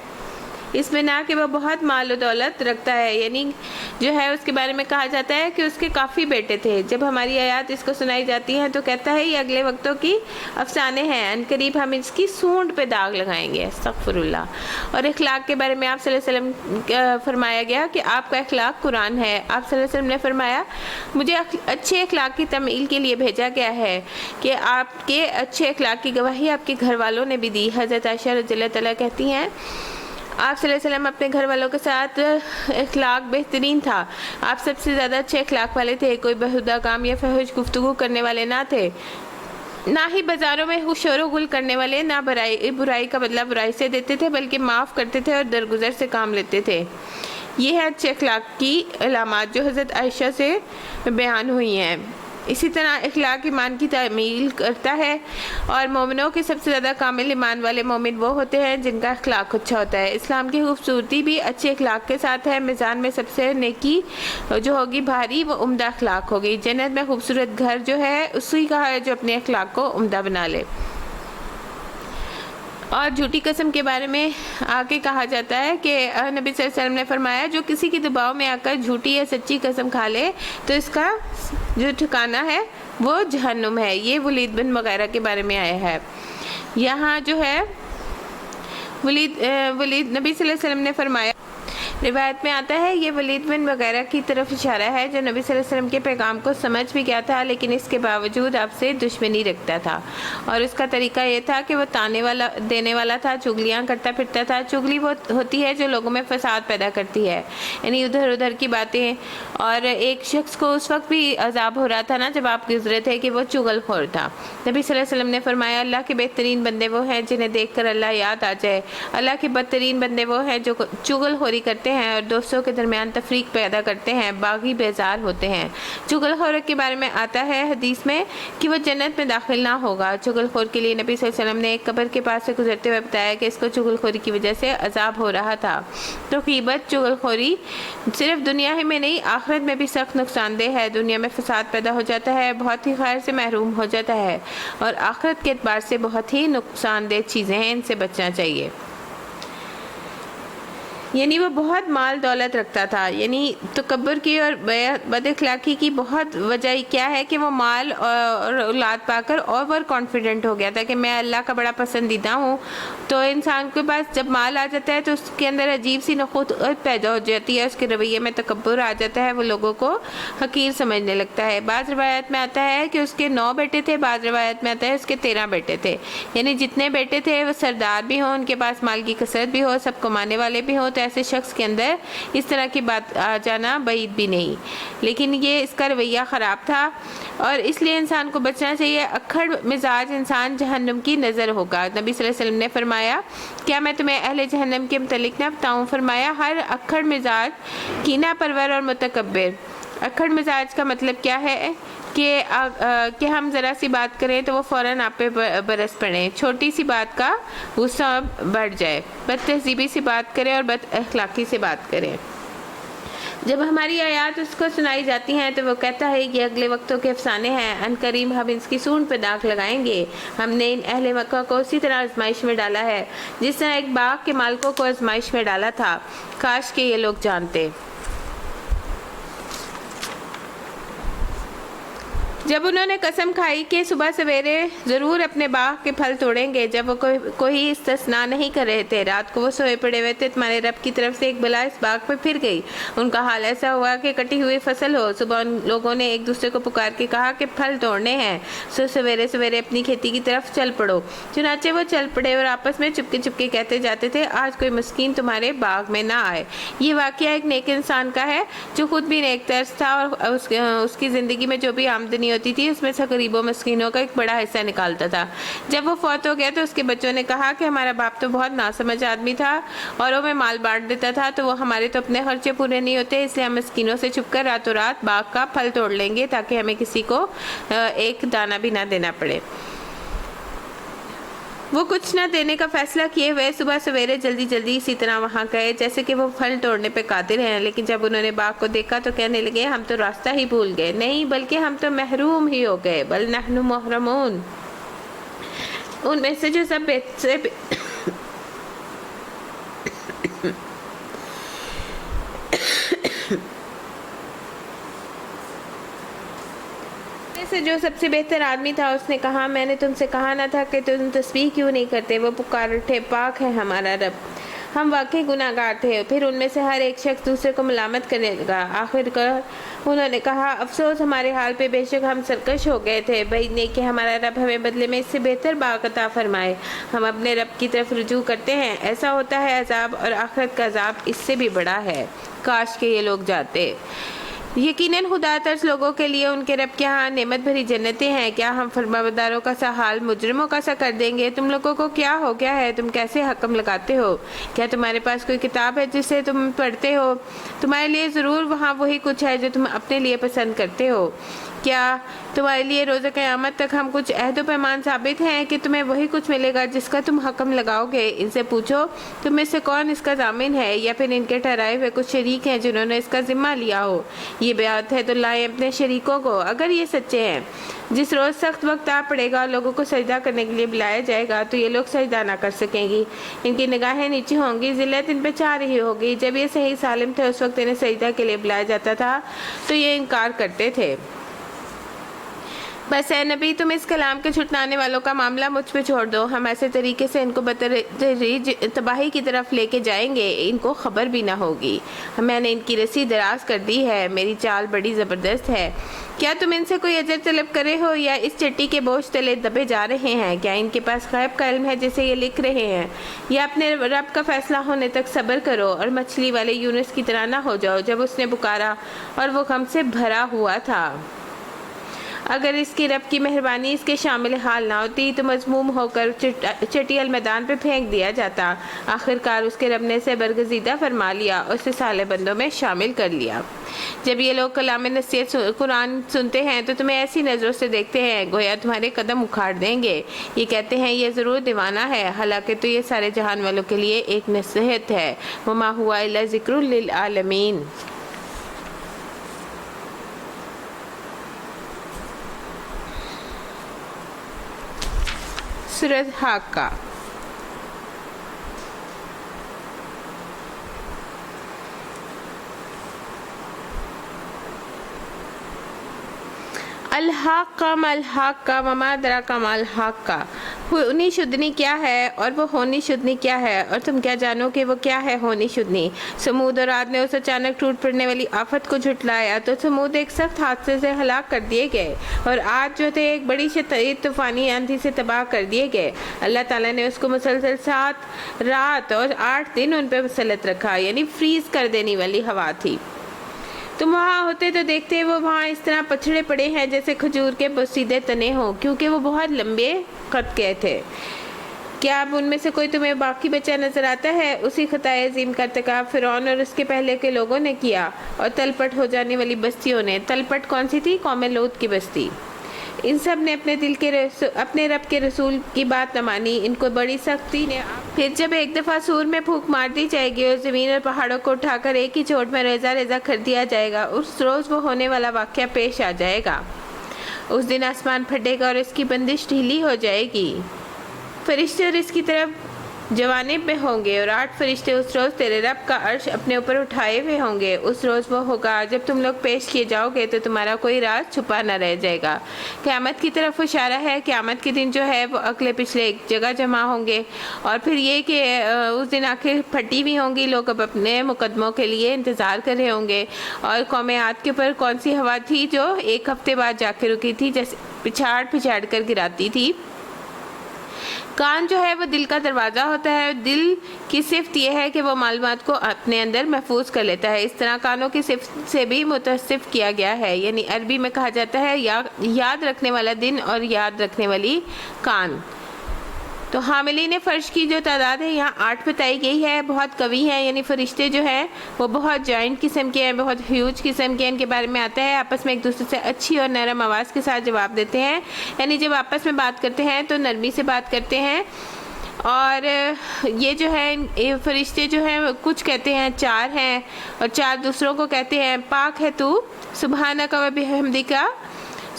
S1: اس میں نہ کہ وہ بہت مال و دولت رکھتا ہے، یعنی جو ہے اس کے بارے میں کہا جاتا ہے کہ اس کے کافی بیٹے تھے، جب ہماری آیات اس کو سنائی جاتی ہیں تو کہتا ہے یہ اگلے وقتوں کی افسانے ہیں، ان قریب ہم اس کی سونڈ پہ داغ لگائیں گے، استغفر اللہ۔ اور اخلاق کے بارے میں آپ صلی اللہ علیہ وسلم فرمایا گیا کہ آپ کا اخلاق قرآن ہے۔ آپ صلی اللہ علیہ وسلم نے فرمایا مجھے اچھے اخلاق کی تعمیل کے لیے بھیجا گیا ہے کہ آپ کے اچھے اخلاق کی گواہی آپ کے گھر والوں نے بھی دی۔ حضرت عائشہ رضی اللہ تعالیٰ کہتی ہیں آپ صلی اللہ علیہ وسلم اپنے گھر والوں کے ساتھ اخلاق بہترین تھا، آپ سب سے زیادہ اچھے اخلاق والے تھے، کوئی بہودہ کام یا فحش گفتگو کرنے والے نہ تھے، نہ ہی بازاروں میں شور و غل کرنے والے، نہ برائی کا بدلہ برائی سے دیتے تھے بلکہ معاف کرتے تھے اور درگزر سے کام لیتے تھے۔ یہ ہے اچھے اخلاق کی علامات جو حضرت عائشہ سے بیان ہوئی ہیں۔ اسی طرح اخلاق ایمان کی تعمیل کرتا ہے، اور مومنوں کے سب سے زیادہ کامل ایمان والے مومن وہ ہوتے ہیں جن کا اخلاق اچھا ہوتا ہے۔ اسلام کی خوبصورتی بھی اچھے اخلاق کے ساتھ ہے، میزان میں سب سے نیکی جو ہوگی بھاری وہ عمدہ اخلاق ہوگی۔ جنت میں خوبصورت گھر جو ہے اسی کا ہے جو اپنے اخلاق کو عمدہ بنا لے۔ اور جھوٹی قسم کے بارے میں آگے کہا جاتا ہے کہ نبی صلی اللہ علیہ وسلم نے فرمایا جو کسی کی دباؤ میں آ کر جھوٹی یا سچی قسم کھا لے تو اس کا جو ٹھکانہ ہے وہ جہنم ہے۔ یہ ولید بن مغیرہ کے بارے میں آیا ہے۔ یہاں جو ہے نبی صلی اللہ علیہ وسلم نے فرمایا روایت میں آتا ہے یہ ولید بن وغیرہ کی طرف اشارہ ہے جو نبی صلی اللہ علیہ وسلم کے پیغام کو سمجھ بھی گیا تھا لیکن اس کے باوجود آپ سے دشمنی رکھتا تھا، اور اس کا طریقہ یہ تھا کہ وہ تانے والا دینے والا تھا، چگلیاں کرتا پھرتا تھا۔ چگلی وہ ہوتی ہے جو لوگوں میں فساد پیدا کرتی ہے، یعنی ادھر ادھر کی باتیں۔ اور ایک شخص کو اس وقت بھی عذاب ہو رہا تھا نا جب آپ گزرے تھے کہ وہ چغل خور تھا۔ نبی صلی اللہ علیہ وسلم نے فرمایا اللہ کے بہترین بندے وہ ہیں جنہیں دیکھ کر اللہ یاد آ جائے، اللہ کے بدترین بندے وہ ہیں جو چغل خوری کرتے ہیں اور دوستوں کے درمیان تفریق پیدا کرتے ہیں، باغی بیزار ہوتے ہیں۔ چغل خور کے بارے میں آتا ہے حدیث میں کہ وہ جنت میں داخل نہ ہوگا۔ چغل خور کے لیے نبی صلی اللہ علیہ وسلم نے ایک قبر کے پاس سے گزرتے ہوئے بتایا کہ اس کو چغل خوری کی وجہ سے عذاب ہو رہا تھا۔ تو غیبت، چغل خوری صرف دنیا ہی میں نہیں آخرت میں بھی سخت نقصان دہ ہے۔ دنیا میں فساد پیدا ہو جاتا ہے، بہت ہی خیر سے محروم ہو جاتا ہے، اور آخرت کے اعتبار سے بہت ہی نقصان دہ چیزیں ہیں، ان سے بچنا چاہیے۔ یعنی وہ بہت مال دولت رکھتا تھا، یعنی تکبر کی اور بد اخلاقی کی بہت وجہ کیا ہے کہ وہ مال اور اولاد پا کر اوور کانفیڈنٹ ہو گیا تھا کہ میں اللہ کا بڑا پسندیدہ ہوں۔ تو انسان کے پاس جب مال آ جاتا ہے تو اس کے اندر عجیب سی نخوت پیدا ہو جاتی ہے، اس کے رویے میں تکبر آ جاتا ہے، وہ لوگوں کو حقیر سمجھنے لگتا ہے۔ بعض روایت میں آتا ہے کہ اس کے 9 بیٹے تھے، بعض روایت میں آتا ہے اس کے 13 بیٹے تھے، یعنی جتنے بیٹے تھے وہ سردار بھی ہوں، ان کے پاس مال کی کثرت بھی ہو، سب کمانے والے بھی ہوں، تو ایسے شخص کے اندر اس طرح کی بات آ جانا بعید بھی نہیں، لیکن یہ اس کا رویہ خراب تھا اور اس لیے انسان کو بچنا چاہیے۔ اکھڑ مزاج انسان جہنم کی نظر ہوگا۔ نبی صلی اللہ علیہ وسلم نے فرمایا کیا میں تمہیں اہل جہنم کے متعلق نہ بتاؤں؟ فرمایا ہر اکھڑ مزاج، کینہ پرور اور متکبر۔ اکھڑ مزاج کا مطلب کیا ہے کہ ہم ذرا سی بات کریں تو وہ فوراً آپ پہ برس پڑیں، چھوٹی سی بات کا غصہ بڑھ جائے، بد تہذیبی سے بات کریں اور بد اخلاقی سے بات کریں۔ جب ہماری آیات اس کو سنائی جاتی ہیں تو وہ کہتا ہے یہ اگلے وقتوں کے افسانے ہیں، ان قریب ہم اس کی سونڈ پہ داغ لگائیں گے۔ ہم نے ان اہل مکہ کو اسی طرح آزمائش میں ڈالا ہے جس طرح ایک باغ کے مالکوں کو آزمائش میں ڈالا تھا، کاش کہ یہ لوگ جانتے۔ جب انہوں نے قسم کھائی کہ صبح سویرے ضرور اپنے باغ کے پھل توڑیں گے، جب وہ کوئی استثناء نہیں کر رہے تھے، رات کو وہ سوئے پڑے ہوئے تھے، تمہارے رب کی طرف سے ایک بلا اس باغ پہ پھر گئی۔ ان کا حال ایسا ہوا کہ کٹی ہوئی فصل ہو۔ صبح ان لوگوں نے ایک دوسرے کو پکار کے کہا کہ پھل توڑنے ہیں، سو سویرے سویرے اپنی کھیتی کی طرف چل پڑو۔ چنانچہ وہ چل پڑے اور آپس میں چپکے چپکے کہتے جاتے تھے آج کوئی مسکین تمہارے باغ میں نہ آئے۔ یہ واقعہ ایک نیک انسان کا ہے جو خود بھی نیک طرز تھا اور اس کی زندگی میں جو بھی آمدنی ہوتی تھی اس میں سے غریبوں مسکینوں کا ایک بڑا حصہ نکالتا تھا۔ جب وہ فوت ہو گیا تو اس کے بچوں نے کہا کہ ہمارا باپ تو بہت ناسمجھ آدمی تھا اور وہ میں مال بانٹ دیتا تھا، تو وہ ہمارے تو اپنے خرچے پورے نہیں ہوتے، اس لیے ہم مسکینوں سے چھپ کر راتوں رات باغ کا پھل توڑ لیں گے تاکہ ہمیں کسی کو ایک دانہ بھی نہ دینا پڑے۔ وہ کچھ نہ دینے کا فیصلہ کیے ہوئے صبح سویرے جلدی جلدی اسی طرح وہاں گئے جیسے کہ وہ پھل توڑنے پہ قادر ہیں، لیکن جب انہوں نے باغ کو دیکھا تو کہنے لگے ہم تو راستہ ہی بھول گئے، نہیں بلکہ ہم تو محروم ہی ہو گئے، بل نحن محرمون۔ ان میں سے جو سب سے بہتر آدمی تھا اس نے کہا میں نے تم سے کہا نہ تھا کہ تم تسبیح کیوں نہیں کرتے؟ وہ پکار اٹھے پاک ہے ہمارا رب، ہم واقعی گناہ گار تھے۔ پھر ان میں سے ہر ایک شخص دوسرے کو ملامت کرنے لگا۔ آخر کار انہوں نے کہا افسوس ہمارے حال پہ، بے شک ہم سرکش ہو گئے تھے، بعید نہیں کہ ہمارا رب ہمیں بدلے میں اس سے بہتر باغ عطا فرمائے۔ ہم اپنے رب کی طرف رجوع کرتے ہیں، ایسا ہوتا ہے عذاب اور آخرت کا عذاب اس سے بھی بڑا ہے، کاش کہ یہ لوگ جاتے۔ یقیناً خدا ترس لوگوں کے لیے ان کے رب کے ہاں نعمت بھری جنتیں ہیں۔ کیا ہم فرمانبرداروں کا سا حال مجرموں کا سا کر دیں گے؟ تم لوگوں کو کیا ہو گیا ہے؟ تم کیسے حکم لگاتے ہو؟ کیا تمہارے پاس کوئی کتاب ہے جسے تم پڑھتے ہو؟ تمہارے لیے ضرور وہاں وہی کچھ ہے جو تم اپنے لیے پسند کرتے ہو۔ کیا تمہارے لیے روز قیامت تک ہم کچھ عہد و پیمان ثابت ہیں کہ تمہیں وہی کچھ ملے گا جس کا تم حکم لگاؤ گے؟ ان سے پوچھو تم میں سے کون اس کا ضامن ہے، یا پھر ان کے ٹھہرائے ہوئے کچھ شریک ہیں جنہوں نے اس کا ذمہ لیا ہو؟ یہ بیعت ہے تو لائیں اپنے شریکوں کو اگر یہ سچے ہیں۔ جس روز سخت وقت آ پڑے گا لوگوں کو سجدہ کرنے کے لیے بلایا جائے گا تو یہ لوگ سجدہ نہ کر سکیں گی، ان کی نگاہیں نیچے ہوں گی، ذلت ان پہ چھا رہی ہوگی۔ جب یہ صحیح سالم تھے اس وقت انہیں سجدہ کے لیے بلایا جاتا تھا تو یہ انکار کرتے تھے۔ بس اے نبی تم اس کلام کے چھٹلانے والوں کا معاملہ مجھ پہ چھوڑ دو، ہم ایسے طریقے سے ان کو بتدریج تباہی کی طرف لے کے جائیں گے ان کو خبر بھی نہ ہوگی۔ میں نے ان کی رسی دراز کر دی ہے، میری چال بڑی زبردست ہے۔ کیا تم ان سے کوئی اجر طلب کرے ہو یا اس چٹی کے بوجھ تلے دبے جا رہے ہیں؟ کیا ان کے پاس غیب کا علم ہے جسے یہ لکھ رہے ہیں؟ یا اپنے رب کا فیصلہ ہونے تک صبر کرو اور مچھلی والے یونس کی طرح نہ ہو جاؤ جب اس نے پکارا اور وہ غم سے بھرا ہوا تھا۔ اگر اس کی رب کی مہربانی اس کے شامل حال نہ ہوتی تو مذموم ہو کر چٹیل میدان پہ پھینک دیا جاتا۔ آخرکار اس کے رب نے اسے برگزیدہ فرما لیا اور اسے صالح بندوں میں شامل کر لیا۔ جب یہ لوگ کلام نصیحت قرآن سنتے ہیں تو تمہیں ایسی نظروں سے دیکھتے ہیں گویا تمہارے قدم اکھاڑ دیں گے۔ یہ کہتے ہیں یہ ضرور دیوانہ ہے، حالانکہ تو یہ سارے جہان والوں کے لیے ایک نصیحت ہے۔ وما ہوا الا ذکر للعالمین۔ سورۃ حاقہ۔ الحاقہ ما الحاقہ وما ادراک ما الحاقہ۔ ہونی شدنی کیا ہے اور وہ ہونی شدنی کیا ہے، اور تم کیا جانو کہ وہ کیا ہے ہونی شدنی۔ سمود اور عاد نے اس اچانک ٹوٹ پڑنے والی آفت کو جھٹلایا تو سمود ایک سخت حادثے سے ہلاک کر دیے گئے اور عاد جو تھے ایک بڑی شدید طوفانی آندھی سے تباہ کر دیے گئے۔ اللہ تعالیٰ نے اس کو مسلسل 7 رات اور 8 دن ان پہ مسلط رکھا، یعنی فریز کر دینے والی ہوا تھی۔ تم وہاں ہوتے تو دیکھتے وہ وہاں اس طرح پچھڑے پڑے ہیں جیسے کھجور کے بوسیدے تنے ہوں، کیونکہ وہ بہت لمبے قد کے تھے۔ کیا اب ان میں سے کوئی تمہیں باقی بچہ نظر آتا ہے؟ اسی خطائے عظیم کا ارتکاب فرعون اور اس کے پہلے کے لوگوں نے کیا اور تلپٹ ہو جانے والی بستیوں نے۔ تلپٹ کون سی تھی؟ قوم لوط کی بستی۔ ان سب نے اپنے رب کے رسول کی بات نہ مانی، ان کو بڑی سختی نے۔ پھر جب ایک دفعہ سور میں پھونک مار دی جائے گی اور زمین اور پہاڑوں کو اٹھا کر ایک ہی چوٹ میں ریزہ ریزہ کر دیا جائے گا، اس روز وہ ہونے والا واقعہ پیش آ جائے گا۔ اس دن آسمان پھٹے گا اور اس کی بندش ڈھیلی ہو جائے گی، فرشتے اور اس کی طرف جوانب میں ہوں گے اور 8 فرشتے اس روز تیرے رب کا عرش اپنے اوپر اٹھائے ہوئے ہوں گے۔ اس روز وہ ہوگا جب تم لوگ پیش کیے جاؤ گے تو تمہارا کوئی راز چھپا نہ رہ جائے گا۔ قیامت کی طرف اشارہ ہے۔ قیامت کے دن جو ہے وہ اگلے پچھلے ایک جگہ جمع ہوں گے، اور پھر یہ کہ اس دن آنکھیں پھٹی بھی ہوں گی، لوگ اب اپنے مقدموں کے لیے انتظار کر رہے ہوں گے۔ اور قوم عاد کے اوپر کون سی ہوا تھی جو 1 ہفتے بعد جا کے رکی تھی، جیسے پچھاڑ پچھاڑ کر گراتی تھی؟ کان جو ہے وہ دل کا دروازہ ہوتا ہے، دل کی صفت یہ ہے کہ وہ معلومات کو اپنے اندر محفوظ کر لیتا ہے۔ اس طرح کانوں کی صفت سے بھی متصف کیا گیا ہے، یعنی عربی میں کہا جاتا ہے یاد رکھنے والا دن اور یاد رکھنے والی کان۔ تو حاملین فرش کی جو تعداد ہے یہاں 8 بتائی گئی ہے، بہت قوی ہے، یعنی فرشتے جو ہیں وہ بہت جوائنٹ قسم کے ہیں، بہت ہیوج قسم کے ہیں۔ ان کے بارے میں آتا ہے آپس میں ایک دوسرے سے اچھی اور نرم آواز کے ساتھ جواب دیتے ہیں، یعنی جب آپس میں بات کرتے ہیں تو نرمی سے بات کرتے ہیں۔ اور یہ جو ہے فرشتے جو ہیں کچھ کہتے ہیں 4 ہیں اور 4 دوسروں کو کہتے ہیں پاک ہے تو، سبحانک و بحمدک،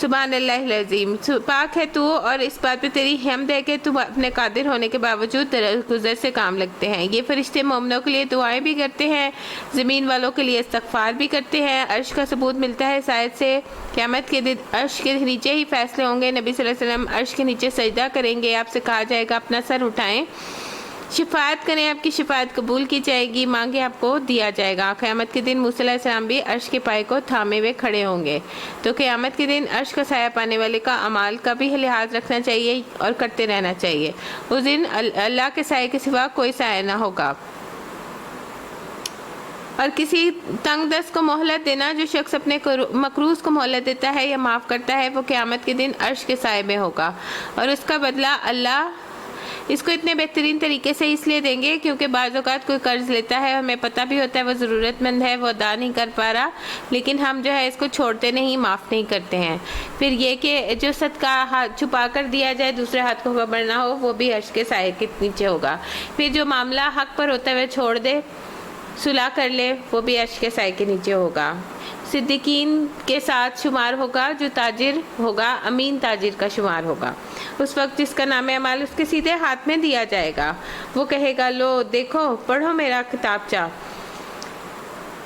S1: سبحان اللہ العظیم، پاک ہے تو، اور اس بات پہ تیری حمد ہے کہ تم اپنے قادر ہونے کے باوجود درگزر سے کام لگتے ہیں۔ یہ فرشتے مومنوں کے لیے دعائیں بھی کرتے ہیں، زمین والوں کے لیے استغفار بھی کرتے ہیں۔ عرش کا ثبوت ملتا ہے اس آیت سے۔ قیامت کے دن عرش کے نیچے ہی فیصلے ہوں گے، نبی صلی اللہ علیہ وسلم عرش کے نیچے سجدہ کریں گے، آپ سے کہا جائے گا اپنا سر اٹھائیں، شفاعت کریں، آپ کی شفاعت قبول کی جائے گی، مانگے آپ کو دیا جائے گا۔ قیامت کے دن موسیٰ علیہ السلام بھی عرش کے پائے کو تھامے ہوئے کھڑے ہوں گے۔ تو قیامت کے دن عرش کا سایہ پانے والے کا اعمال کا بھی لحاظ رکھنا چاہیے اور کرتے رہنا چاہیے۔ اس دن اللہ کے سائے کے سوا کوئی سایہ نہ ہوگا۔ اور کسی تنگ دست کو مہلت دینا، جو شخص اپنے مقروض کو مہلت دیتا ہے یا معاف کرتا ہے، وہ قیامت کے دن عرش کے سائے میں ہوگا، اور اس کا بدلہ اللہ اس کو اتنے بہترین طریقے سے اس لیے دیں گے کیونکہ بعض اوقات کوئی قرض لیتا ہے، ہمیں پتہ بھی ہوتا ہے وہ ضرورت مند ہے، وہ ادا نہیں کر پا رہا، لیکن ہم جو ہے اس کو چھوڑتے نہیں، معاف نہیں کرتے ہیں۔ پھر یہ کہ جو صدقہ ہاتھ چھپا کر دیا جائے، دوسرے ہاتھ کو خبر نہ ہو، وہ بھی عرش کے سائے کے نیچے ہوگا۔ پھر جو معاملہ حق پر ہوتا ہے چھوڑ دے، صلح کر لے، وہ بھی عرش کے سائے کے نیچے ہوگا۔ صدیقین کے ساتھ شمار ہوگا، جو تاجر ہوگا امین تاجر کا شمار ہوگا۔ اس وقت جس کا نام اعمال اس کے سیدھے ہاتھ میں دیا جائے گا، وہ کہے گا لو دیکھو پڑھو میرا کتابچہ،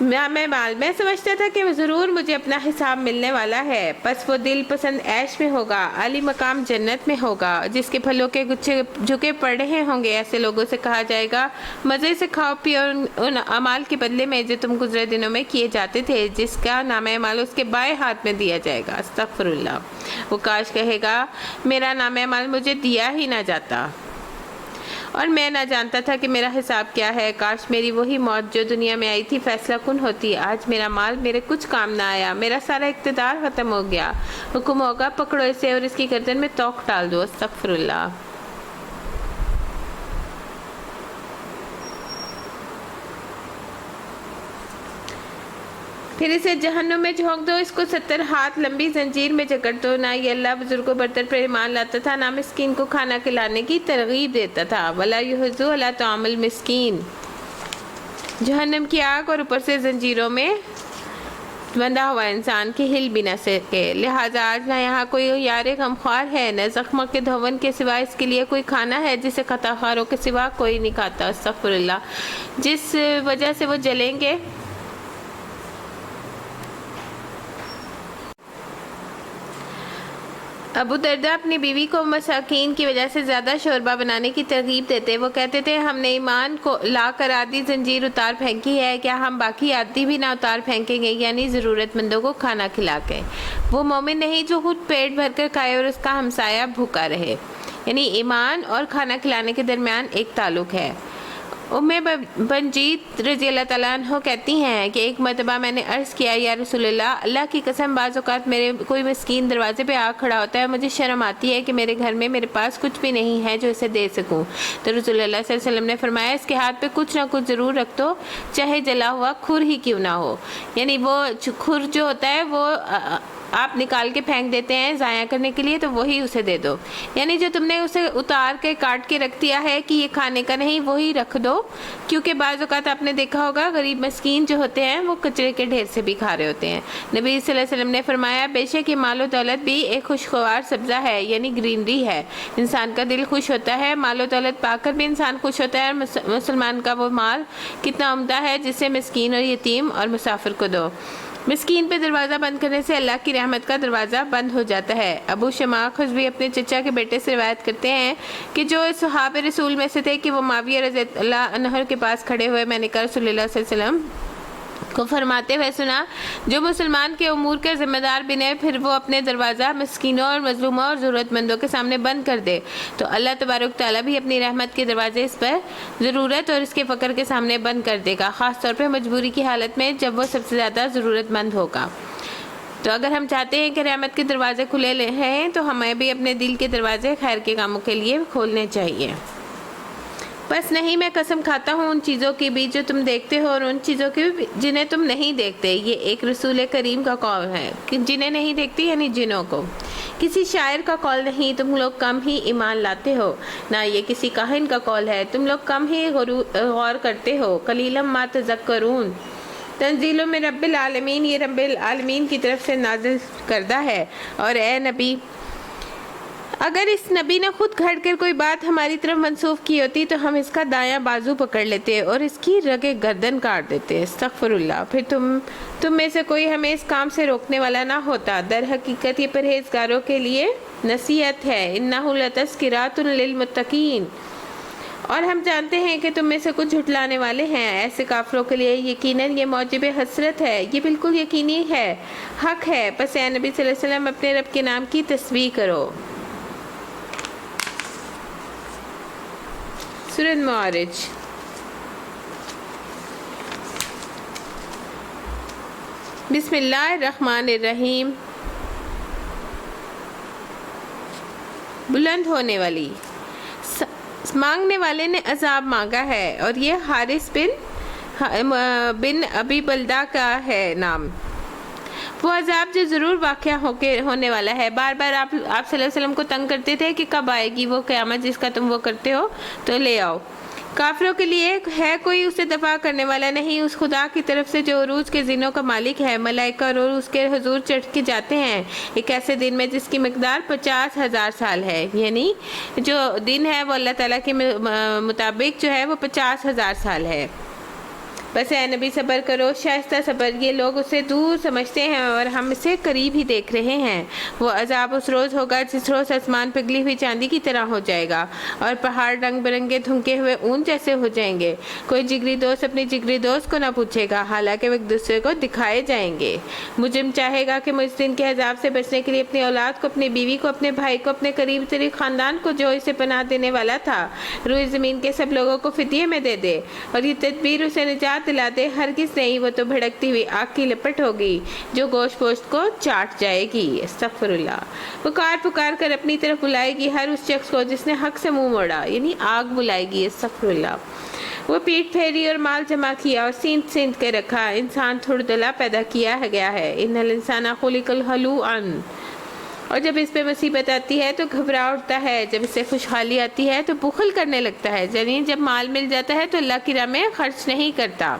S1: میں سمجھتا تھا کہ ضرور مجھے اپنا حساب ملنے والا ہے، پس وہ دل پسند عیش میں ہوگا، عالی مقام جنت میں ہوگا، جس کے پھلوں کے گچھے جھکے پڑ رہے ہوں گے۔ ایسے لوگوں سے کہا جائے گا مزے سے کھاؤ پیو ان اعمال کے بدلے میں جو تم گزرے دنوں میں کیے جاتے تھے، جس کا نام اعمال اس کے بائیں ہاتھ میں دیا جائے گا۔ استغفر اللہ۔ وہ کاش کہے گا میرا نام اعمال مجھے دیا ہی نہ جاتا اور میں نہ جانتا تھا کہ میرا حساب کیا ہے۔ کاش میری وہی موت جو دنیا میں آئی تھی فیصلہ کن ہوتی۔ آج میرا مال میرے کچھ کام نہ آیا، میرا سارا اقتدار ختم ہو گیا۔ حکم ہوگا پکڑو اسے اور اس کی گردن میں توق ڈال دو۔ استغفر اللہ۔ پھر اسے جہنم میں جھونک دو، اس کو 70 ہاتھ لمبی زنجیر میں جکڑ دو۔ نہ یہ اللہ بزرگوں برتر پر ایمان لاتا تھا، نہ مسکین کو کھانا کھلانے کی ترغیب دیتا تھا۔ وَلَا يُحِضُّ عَلَىٰ طَعَامِ الْمِسْكِينِ۔ جہنم کی آگ اور اوپر سے زنجیروں میں بندھا ہوا انسان کی ہل بھی نہ سکے، لہٰذا آج نہ یہاں کوئی یار غمخوار ہے، نہ زخموں کے دھون کے سوا اس کے لیے کوئی کھانا ہے جسے خطا خاروں کے سوا کوئی نہیں کھاتا۔ استغفر اللہ۔ جس وجہ سے وہ جلیں گے ابو دردہ اپنی بیوی کو مساکین کی وجہ سے زیادہ شوربہ بنانے کی ترغیب دیتے۔ وہ کہتے تھے ہم نے ایمان کو لا کر آدھی زنجیر اتار پھینکی ہے، کیا ہم باقی آدھی بھی نہ اتار پھینکیں گے؟ یعنی ضرورت مندوں کو کھانا کھلا کے۔ وہ مومن نہیں جو خود پیٹ بھر کر کھائے اور اس کا ہمسایہ بھوکا رہے۔ یعنی ایمان اور کھانا کھلانے کے درمیان ایک تعلق ہے۔ ام بنجید رضی اللہ تعالیٰ عنہ کہتی ہیں کہ ایک مرتبہ میں نے عرض کیا یا رسول اللہ، اللہ کی قسم بعض اوقات میرے کوئی مسکین دروازے پہ آ کھڑا ہوتا ہے، مجھے شرم آتی ہے کہ میرے گھر میں میرے پاس کچھ بھی نہیں ہے جو اسے دے سکوں۔ تو رسول اللہ صلی اللہ علیہ وسلم نے فرمایا اس کے ہاتھ پہ کچھ نہ کچھ ضرور رکھ دو، چاہے جلا ہوا کھر ہی کیوں نہ ہو۔ یعنی وہ کھر جو ہوتا ہے وہ آپ نکال کے پھینک دیتے ہیں ضائع کرنے کے لیے، تو وہی اسے دے دو۔ یعنی جو تم نے اسے اتار کے کاٹ کے رکھ دیا ہے کہ یہ کھانے کا نہیں، وہی رکھ دو، کیونکہ بعض اوقات آپ نے دیکھا ہوگا غریب مسکین جو ہوتے ہیں وہ کچرے کے ڈھیر سے بھی کھا رہے ہوتے ہیں۔ نبی صلی اللہ علیہ وسلم نے فرمایا بے شک یہ مال و دولت بھی ایک خوشگوار سبزہ ہے، یعنی گرینری ہے، انسان کا دل خوش ہوتا ہے، مال و دولت پا کر بھی انسان خوش ہوتا ہے، اور مسلمان کا وہ مال کتنا عمدہ ہے جسے مسکین اور یتیم اور مسافر کو دو۔ مسکین پہ دروازہ بند کرنے سے اللہ کی رحمت کا دروازہ بند ہو جاتا ہے۔ ابو شماع خشبی اپنے چچا کے بیٹے سے روایت کرتے ہیں کہ جو صحابہ رسول میں سے تھے کہ وہ معاویہ رضی اللہ عنہ کے پاس کھڑے ہوئے میں نے کہا رسول اللہ صلی اللہ علیہ وسلم کو فرماتے ہوئے سنا جو مسلمان کے امور کا ذمہ دار بنے پھر وہ اپنے دروازہ مسکینوں اور مظلوموں اور ضرورت مندوں کے سامنے بند کر دے تو اللہ تبارک تعالیٰ بھی اپنی رحمت کے دروازے اس پر ضرورت اور اس کے فقر کے سامنے بند کر دے گا، خاص طور پہ مجبوری کی حالت میں جب وہ سب سے زیادہ ضرورت مند ہوگا۔ تو اگر ہم چاہتے ہیں کہ رحمت کے دروازے کھلے ہیں تو ہمیں بھی اپنے دل کے دروازے خیر کے کاموں کے لیے کھولنے چاہیے۔ بس نہیں میں قسم کھاتا ہوں ان چیزوں کی بھی جو تم دیکھتے ہو اور ان چیزوں کی بھی جنہیں تم نہیں دیکھتے، یہ ایک رسول کریم کا قول ہے کہ جنہیں نہیں دیکھتے یعنی جنوں کو، کسی شاعر کا قول نہیں، تم لوگ کم ہی ایمان لاتے ہو، نہ یہ کسی کاہن کا قول ہے، تم لوگ کم ہی غور کرتے ہو، قلیلا ما تذکرون۔ تنزیل من رب العالمین، یہ رب العالمین کی طرف سے نازل کردہ ہے، اور اے نبی اگر اس نبی نے خود گھڑ کر کوئی بات ہماری طرف منسوخ کی ہوتی تو ہم اس کا دایاں بازو پکڑ لیتے اور اس کی رگ گردن کاٹ دیتے۔ استغفر اللہ۔ پھر تم میں سے کوئی ہمیں اس کام سے روکنے والا نہ ہوتا۔ در حقیقت یہ پرہیزگاروں کے لیے نصیحت ہے، انہ لتذکرۃ للمتقین۔ اور ہم جانتے ہیں کہ تم میں سے کچھ جھٹلانے والے ہیں، ایسے کافروں کے لیے یقیناً یہ موجب حسرت ہے، یہ بالکل یقینی ہے، حق ہے۔ پس اے نبی صلی اللہ علیہ وسلم اپنے رب کے نام کی تسبیح کرو۔ سورۃ معارج۔ بسم اللہ الرحمن الرحیم۔ بلند ہونے والی۔ مانگنے والے نے عذاب مانگا ہے اور یہ حارث بن ابی بلدہ کا ہے نام۔ وہ عذاب جو ضرور واقعہ ہونے والا ہے۔ بار بار آپ صلی اللہ علیہ وسلم کو تنگ کرتے تھے کہ کب آئے گی وہ قیامت جس کا تم وہ کرتے ہو تو لے آؤ۔ کافروں کے لیے ہے کوئی اسے دفاع کرنے والا نہیں اس خدا کی طرف سے جو عروج کے دنوں کا مالک ہے۔ ملائکہ اور اس کے حضور چڑھ کے جاتے ہیں ایک ایسے دن میں جس کی مقدار 50,000 سال ہے، یعنی جو دن ہے وہ اللہ تعالیٰ کے مطابق جو ہے وہ 50,000 سال ہے۔ بس اے نبی صبر کرو، شائستہ صبر۔ یہ لوگ اسے دور سمجھتے ہیں اور ہم اسے قریب ہی دیکھ رہے ہیں۔ وہ عذاب اس روز ہوگا جس روز آسمان پگھلی ہوئی چاندی کی طرح ہو جائے گا اور پہاڑ رنگ برنگے دھنکے ہوئے اون جیسے ہو جائیں گے۔ کوئی جگری دوست اپنی جگری دوست کو نہ پوچھے گا، حالانکہ وہ ایک دوسرے کو دکھائے جائیں گے۔ مجرم چاہے گا کہ وہ اس دن کے عذاب سے بچنے کے لیے اپنی اولاد کو، اپنی بیوی کو، اپنے بھائی کو، اپنے قریب ترین خاندان کو جو اسے پناہ دینے والا تھا، روئے زمین کے سب لوگوں کو فدیے میں دے دے، اور یہ تدبیر اسے نجات دلا دے۔ ہرگز نہیں، وہ تو بھڑکتی ہوئی آگ کی لپٹ ہوگی جو گوشت پوشت کو چاٹ جائے گی۔ استغفر اللہ۔ پکار پکار کر اپنی طرف بلائے گی ہر اس شخص کو جس نے حق سے منہ موڑا، یعنی آگ بلائے گی۔ استغفر اللہ۔ وہ پیٹ پھیری اور مال جمع کیا اور سینت سینت کے رکھا۔ انسان تھڑدلا پیدا کیا گیا ہے۔ ان الانسان خلق ہلوعا۔ اور جب اس پہ مصیبت آتی ہے تو گھبرا اٹھتا ہے، جب اس سے خوشحالی آتی ہے تو بخل کرنے لگتا ہے، یعنی جب مال مل جاتا ہے تو اللہ کی راہ میں خرچ نہیں کرتا۔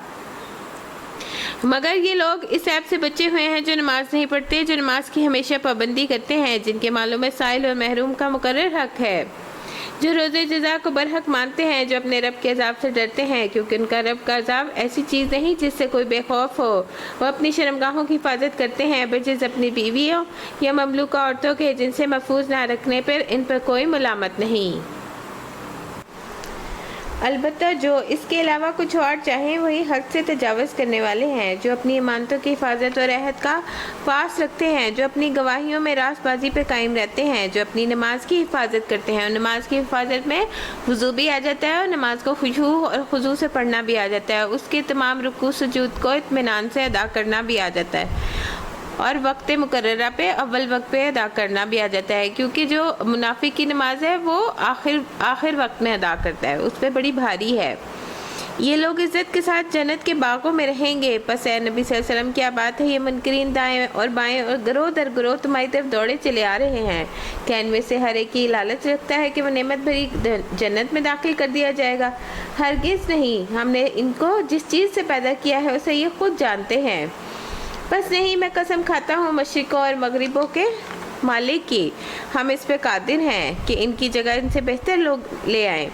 S1: مگر یہ لوگ اس عیب سے بچے ہوئے ہیں جو نماز نہیں پڑھتے، جو نماز کی ہمیشہ پابندی کرتے ہیں، جن کے مالوں میں سائل اور محروم کا مقرر حق ہے، جو روزے جزا کو برحق مانتے ہیں، جو اپنے رب کے عذاب سے ڈرتے ہیں، کیونکہ ان کا رب کا عذاب ایسی چیز نہیں جس سے کوئی بے خوف ہو۔ وہ اپنی شرمگاہوں کی حفاظت کرتے ہیں بجز اپنی بیویوں یا مملوکہ عورتوں کے، جن سے محفوظ نہ رکھنے پر ان پر کوئی ملامت نہیں۔ البتہ جو اس کے علاوہ کچھ اور چاہیں وہی حد سے تجاوز کرنے والے ہیں، جو اپنی امانتوں کی حفاظت اور عہد کا پاس رکھتے ہیں، جو اپنی گواہیوں میں راست بازی پہ قائم رہتے ہیں، جو اپنی نماز کی حفاظت کرتے ہیں، اور نماز کی حفاظت میں وضو بھی آ جاتا ہے اور نماز کو خشوع اور خضوع سے پڑھنا بھی آ جاتا ہے، اس کے تمام رکوع سجود کو اطمینان سے ادا کرنا بھی آ جاتا ہے، اور وقت مقررہ پہ اول وقت پہ ادا کرنا بھی آ جاتا ہے، کیونکہ جو منافق کی نماز ہے وہ آخر وقت میں ادا کرتا ہے، اس پہ بڑی بھاری ہے۔ یہ لوگ عزت کے ساتھ جنت کے باغوں میں رہیں گے۔ پس اے نبی صلی اللہ علیہ وسلم کیا بات ہے، یہ منکرین دائیں اور بائیں اور گروہ در گروہ تمہاری طرف دوڑے چلے آ رہے ہیں، کیا ان میں سے ہر ایک کی لالچ رکھتا ہے کہ وہ نعمت بھری جنت میں داخل کر دیا جائے گا؟ ہرگز نہیں، ہم نے ان کو جس چیز سے پیدا کیا ہے اسے یہ خود جانتے ہیں۔ بس نہیں، میں قسم کھاتا ہوں مشرقوں اور مغربوں کے مالک کی، ہم اس پہ قادر ہیں کہ ان کی جگہ ان سے بہتر لوگ لے آئیں،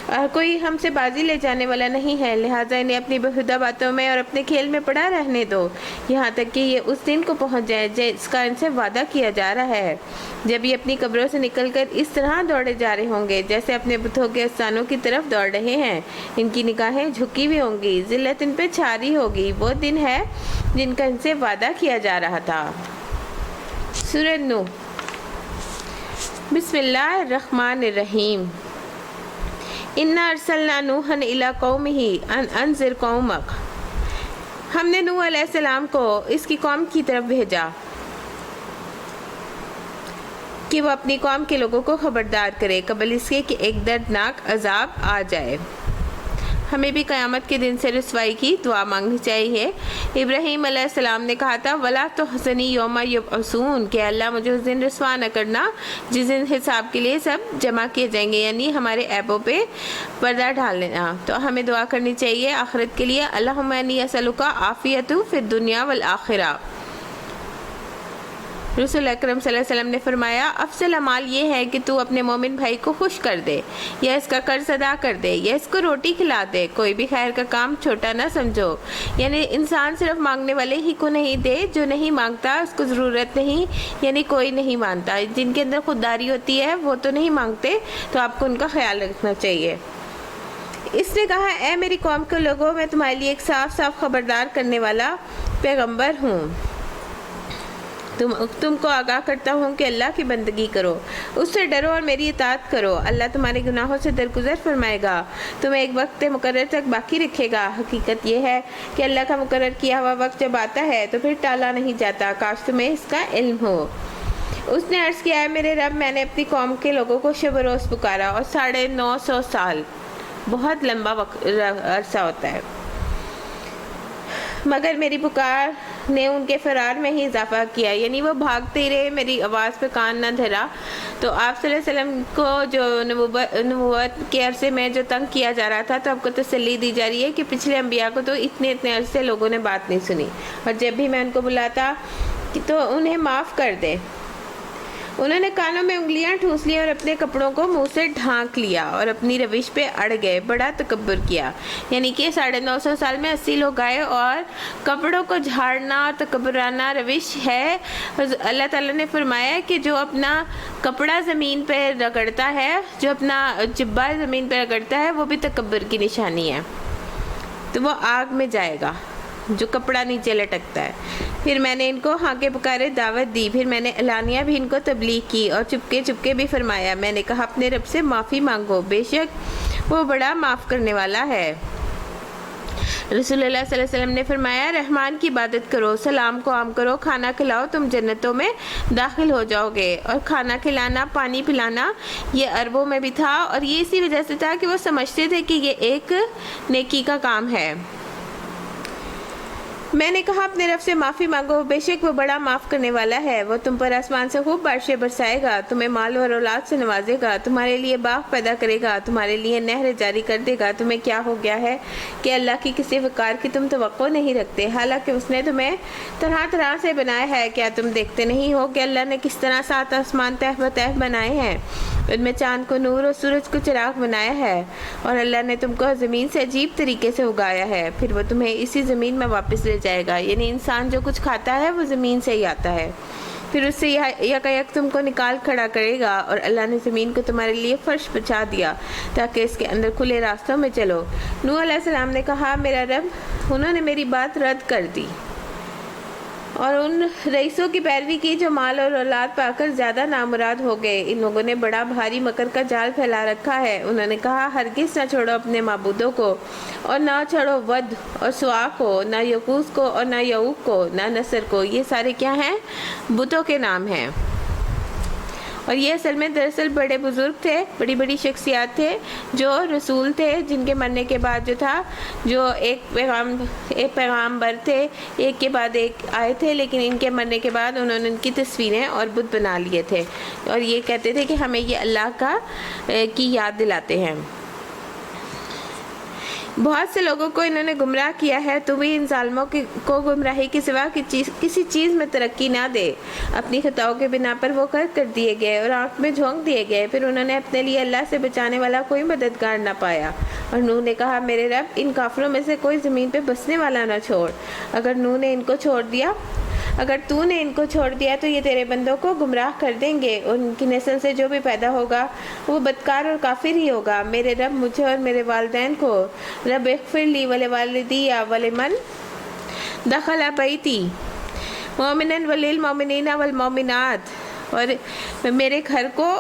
S1: اور کوئی ہم سے بازی لے جانے والا نہیں ہے، لہٰذا انہیں اپنی بےہودہ باتوں میں اور اپنے کھیل میں پڑا رہنے دو، یہاں تک کہ یہ اس دن کو پہنچ جائے جس کا ان سے وعدہ کیا جا رہا ہے، جب یہ اپنی قبروں سے نکل کر اس طرح دوڑے جا رہے ہوں گے جیسے اپنے بتوں کے استانوں کی طرف دوڑ رہے ہیں۔ ان کی نگاہیں جھکی ہوئی ہوں گی، ذلت ان پہ چھاری ہوگی۔ وہ دن ہے جن کا ان سے وعدہ کیا جا رہا تھا۔ سورۃ نوح۔ بسم اللہ الرحمن الرحیم۔ اِنَّا أَرْسَلْنَا نُوحًا إِلَىٰ قَوْمِهِ أَنْ أَنذِرْ قَوْمَكَ۔ ہم نے نوح علیہ السلام کو اس کی قوم کی طرف بھیجا کہ وہ اپنی قوم کے لوگوں کو خبردار کرے قبل اس کے کہ ایک دردناک عذاب آ جائے۔ ہمیں بھی قیامت کے دن سے رسوائی کی دعا مانگنی چاہیے۔ ابراہیم علیہ السلام نے کہا تھا وَلَا تُخْزِنِي يَوْمَ يُبْعَثُونَ، کہ اللہ مجھے اس دن رسوا نہ کرنا جس دن حساب کے لیے سب جمع کیے جائیں گے، یعنی ہمارے عیبوں پہ پردہ ڈال لینا۔ تو ہمیں دعا کرنی چاہیے آخرت کے لیے، اللہم انی اسألک عافیۃ فی الدنیا والآخرہ۔ رسول اکرم صلی اللہ علیہ وسلم نے فرمایا افضل اعمال یہ ہے کہ تو اپنے مومن بھائی کو خوش کر دے، یا اس کا قرض ادا کر دے، یا اس کو روٹی کھلا دے۔ کوئی بھی خیر کا کام چھوٹا نہ سمجھو، یعنی انسان صرف مانگنے والے ہی کو نہیں دے، جو نہیں مانگتا اس کو ضرورت نہیں، یعنی کوئی نہیں مانتا، جن کے اندر خودداری ہوتی ہے وہ تو نہیں مانگتے، تو آپ کو ان کا خیال رکھنا چاہیے۔ اس نے کہا اے میری قوم کے لوگوں، میں تمہارے لیے ایک صاف صاف خبردار کرنے والا پیغمبر ہوں، تم کو آگاہ کرتا ہوں کہ اللہ کی بندگی کرو، اس سے ڈرو اور میری اطاعت کرو۔ اللہ تمہارے گناہوں سے درگزر فرمائے گا، تمہیں ایک وقت مقرر تک باقی رکھے گا۔ حقیقت یہ ہے کہ اللہ کا مقرر کیا ہوا وقت جب آتا ہے تو پھر ٹالا نہیں جاتا، کاش تمہیں اس کا علم ہو۔ اس نے عرض کیا ہے میرے رب، میں نے اپنی قوم کے لوگوں کو شب و روز پکارا، اور 950 سال بہت لمبا عرصہ ہوتا ہے، مگر میری پکار نے ان کے فرار میں ہی اضافہ کیا، یعنی وہ بھاگتے رہے، میری آواز پہ کان نہ دھرا۔ تو آپ صلی اللہ علیہ وسلم کو جو نبوت کے عرصے میں جو تنگ کیا جا رہا تھا، تو آپ کو تسلی دی جا رہی ہے کہ پچھلے انبیاء کو تو اتنے عرصے لوگوں نے بات نہیں سنی، اور جب بھی میں ان کو بلاتا تو انہیں معاف کر دے، انہوں نے کانوں میں انگلیاں ٹھوس لی اور اپنے کپڑوں کو منہ سے ڈھانک لیا اور اپنی روش پہ اڑ گئے، بڑا تکبر کیا۔ یعنی کہ 950 سال میں 80 لوگ آئے اور کپڑوں کو جھاڑنا اور تکبرانہ روش ہے۔ اللہ تعالیٰ نے فرمایا کہ جو اپنا کپڑا زمین پہ رگڑتا ہے، جو اپنا جبہ زمین پہ رگڑتا ہے، وہ بھی تکبر کی نشانی ہے، تو وہ آگ میں جائے گا جو کپڑا نیچے لٹکتا ہے۔ پھر میں نے ان کو ہانکے پکارے دعوت دی، پھر میں نے اعلانیہ بھی ان کو تبلیغ کی اور چپکے چپکے بھی فرمایا۔ میں نے کہا اپنے رب سے معافی مانگو، بے شک وہ بڑا معاف کرنے والا ہے۔ رسول اللہ صلی اللہ علیہ وسلم نے فرمایا رحمان کی عبادت کرو، سلام کو عام کرو، کھانا کھلاؤ، تم جنتوں میں داخل ہو جاؤ گے۔ اور کھانا کھلانا، پانی پلانا یہ عربوں میں بھی تھا، اور یہ اسی وجہ سے تھا کہ وہ سمجھتے تھے کہ یہ ایک نیکی کا کام ہے۔ میں نے کہا اپنے رب سے معافی مانگو، بے شک وہ بڑا معاف کرنے والا ہے۔ وہ تم پر آسمان سے خوب بارشیں برسائے گا، تمہیں مال اور اولاد سے نوازے گا، تمہارے لیے باغ پیدا کرے گا، تمہارے لیے نہر جاری کر دے گا۔ تمہیں کیا ہو گیا ہے کہ اللہ کی کسی وقار کی تم توقع نہیں رکھتے، حالانکہ اس نے تمہیں طرح طرح سے بنایا ہے۔ کیا تم دیکھتے نہیں ہو کہ اللہ نے کس طرح 7 آسمان تہ بتہ بنائے ہیں، ان میں چاند کو نور اور سورج کو چراغ بنایا ہے، اور اللہ نے تم کو زمین سے عجیب طریقے سے اگایا ہے، پھر وہ تمہیں اسی زمین میں واپس لے جائے گا۔ یعنی انسان جو کچھ کھاتا ہے وہ زمین سے ہی آتا ہے، پھر اس سے یک تم کو نکال کھڑا کرے گا۔ اور اللہ نے زمین کو تمہارے لیے فرش بچھا دیا تاکہ اس کے اندر کھلے راستوں میں چلو۔ نوح علیہ السلام نے کہا میرا رب، انہوں نے میری بات رد کر دی اور ان رئیسوں کی پیروی کی جو مال اور اولاد پا کر زیادہ نامراد ہو گئے۔ ان لوگوں نے بڑا بھاری مکر کا جال پھیلا رکھا ہے۔ انہوں نے کہا ہرگز نہ چھوڑو اپنے معبودوں کو، اور نہ چھوڑو ود اور سوا کو، نہ یغوث کو اور نہ یعوق کو، نہ نصر کو۔ یہ سارے کیا ہیں؟ بتوں کے نام ہیں، اور یہ اصل میں دراصل بڑے بزرگ تھے، بڑی بڑی شخصیات تھے جو رسول تھے، جن کے مرنے کے بعد جو تھا، جو ایک پیغامبر تھے، ایک کے بعد ایک آئے تھے، لیکن ان کے مرنے کے بعد انہوں نے ان کی تصویریں اور بت بنا لیے تھے، اور یہ کہتے تھے کہ ہمیں یہ اللہ کی یاد دلاتے ہیں۔ بہت سے لوگوں کو انہوں نے گمراہ کیا ہے، تو بھی ان ظالموں کو گمراہی کے سوا کسی چیز میں ترقی نہ دے۔ اپنی خطاؤں کے بنا پر وہ غرق کر دیے گئے اور آنکھ میں جھونک دیے گئے، پھر انہوں نے اپنے لیے اللہ سے بچانے والا کوئی مددگار نہ پایا۔ اور نوح نے کہا میرے رب، ان کافروں میں سے کوئی زمین پہ بسنے والا نہ چھوڑ۔ اگر تو نے ان کو چھوڑ دیا تو یہ تیرے بندوں کو گمراہ کر دیں گے، اور ان کی نسل سے جو بھی پیدا ہوگا وہ بدکار اور کافر ہی ہوگا۔ میرے رب، مجھے اور میرے والدین کو، رب اغفر لی ولوالدی ولمن دخل بیتی مومنا وللمؤمنین والمؤمنات، اور میرے گھر کو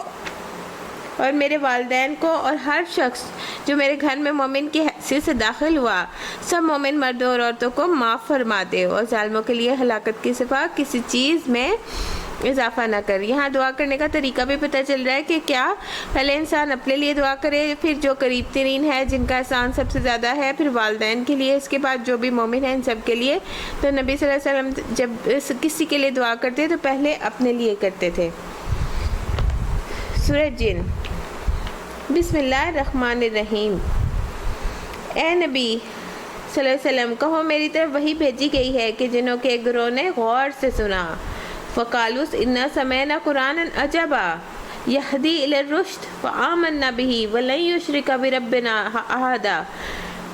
S1: اور میرے والدین کو اور ہر شخص جو میرے گھر میں مومن کی حیثیت سے داخل ہوا، سب مومن مردوں اور عورتوں کو معاف فرما دے، اور ظالموں کے لیے ہلاکت کے سوا کسی چیز میں اضافہ نہ کر۔ یہاں دعا کرنے کا طریقہ بھی پتہ چل رہا ہے کہ کیا پہلے انسان اپنے لیے دعا کرے، پھر جو قریب ترین ہے، جن کا احسان سب سے زیادہ ہے، پھر والدین کے لیے، اس کے بعد جو بھی مومن ہیں ان سب کے لیے۔ تو نبی صلی اللہ علیہ وسلم جب کسی کے لیے دعا کرتے تو پہلے اپنے لیے کرتے تھے۔ سورہ جن، بسم اللہ الرحمن الرحیم۔ اے نبی صلی اللہ علیہ وسلم، کہو میری طرف وحی بھیجی گئی ہے کہ جنوں کے ایک گروہ نے غور سے سنا۔ فقالوا انا سمعنا قرآنا عجبا یہدی الی الرشد فآمنا به ولن یشرک بربنا احدا۔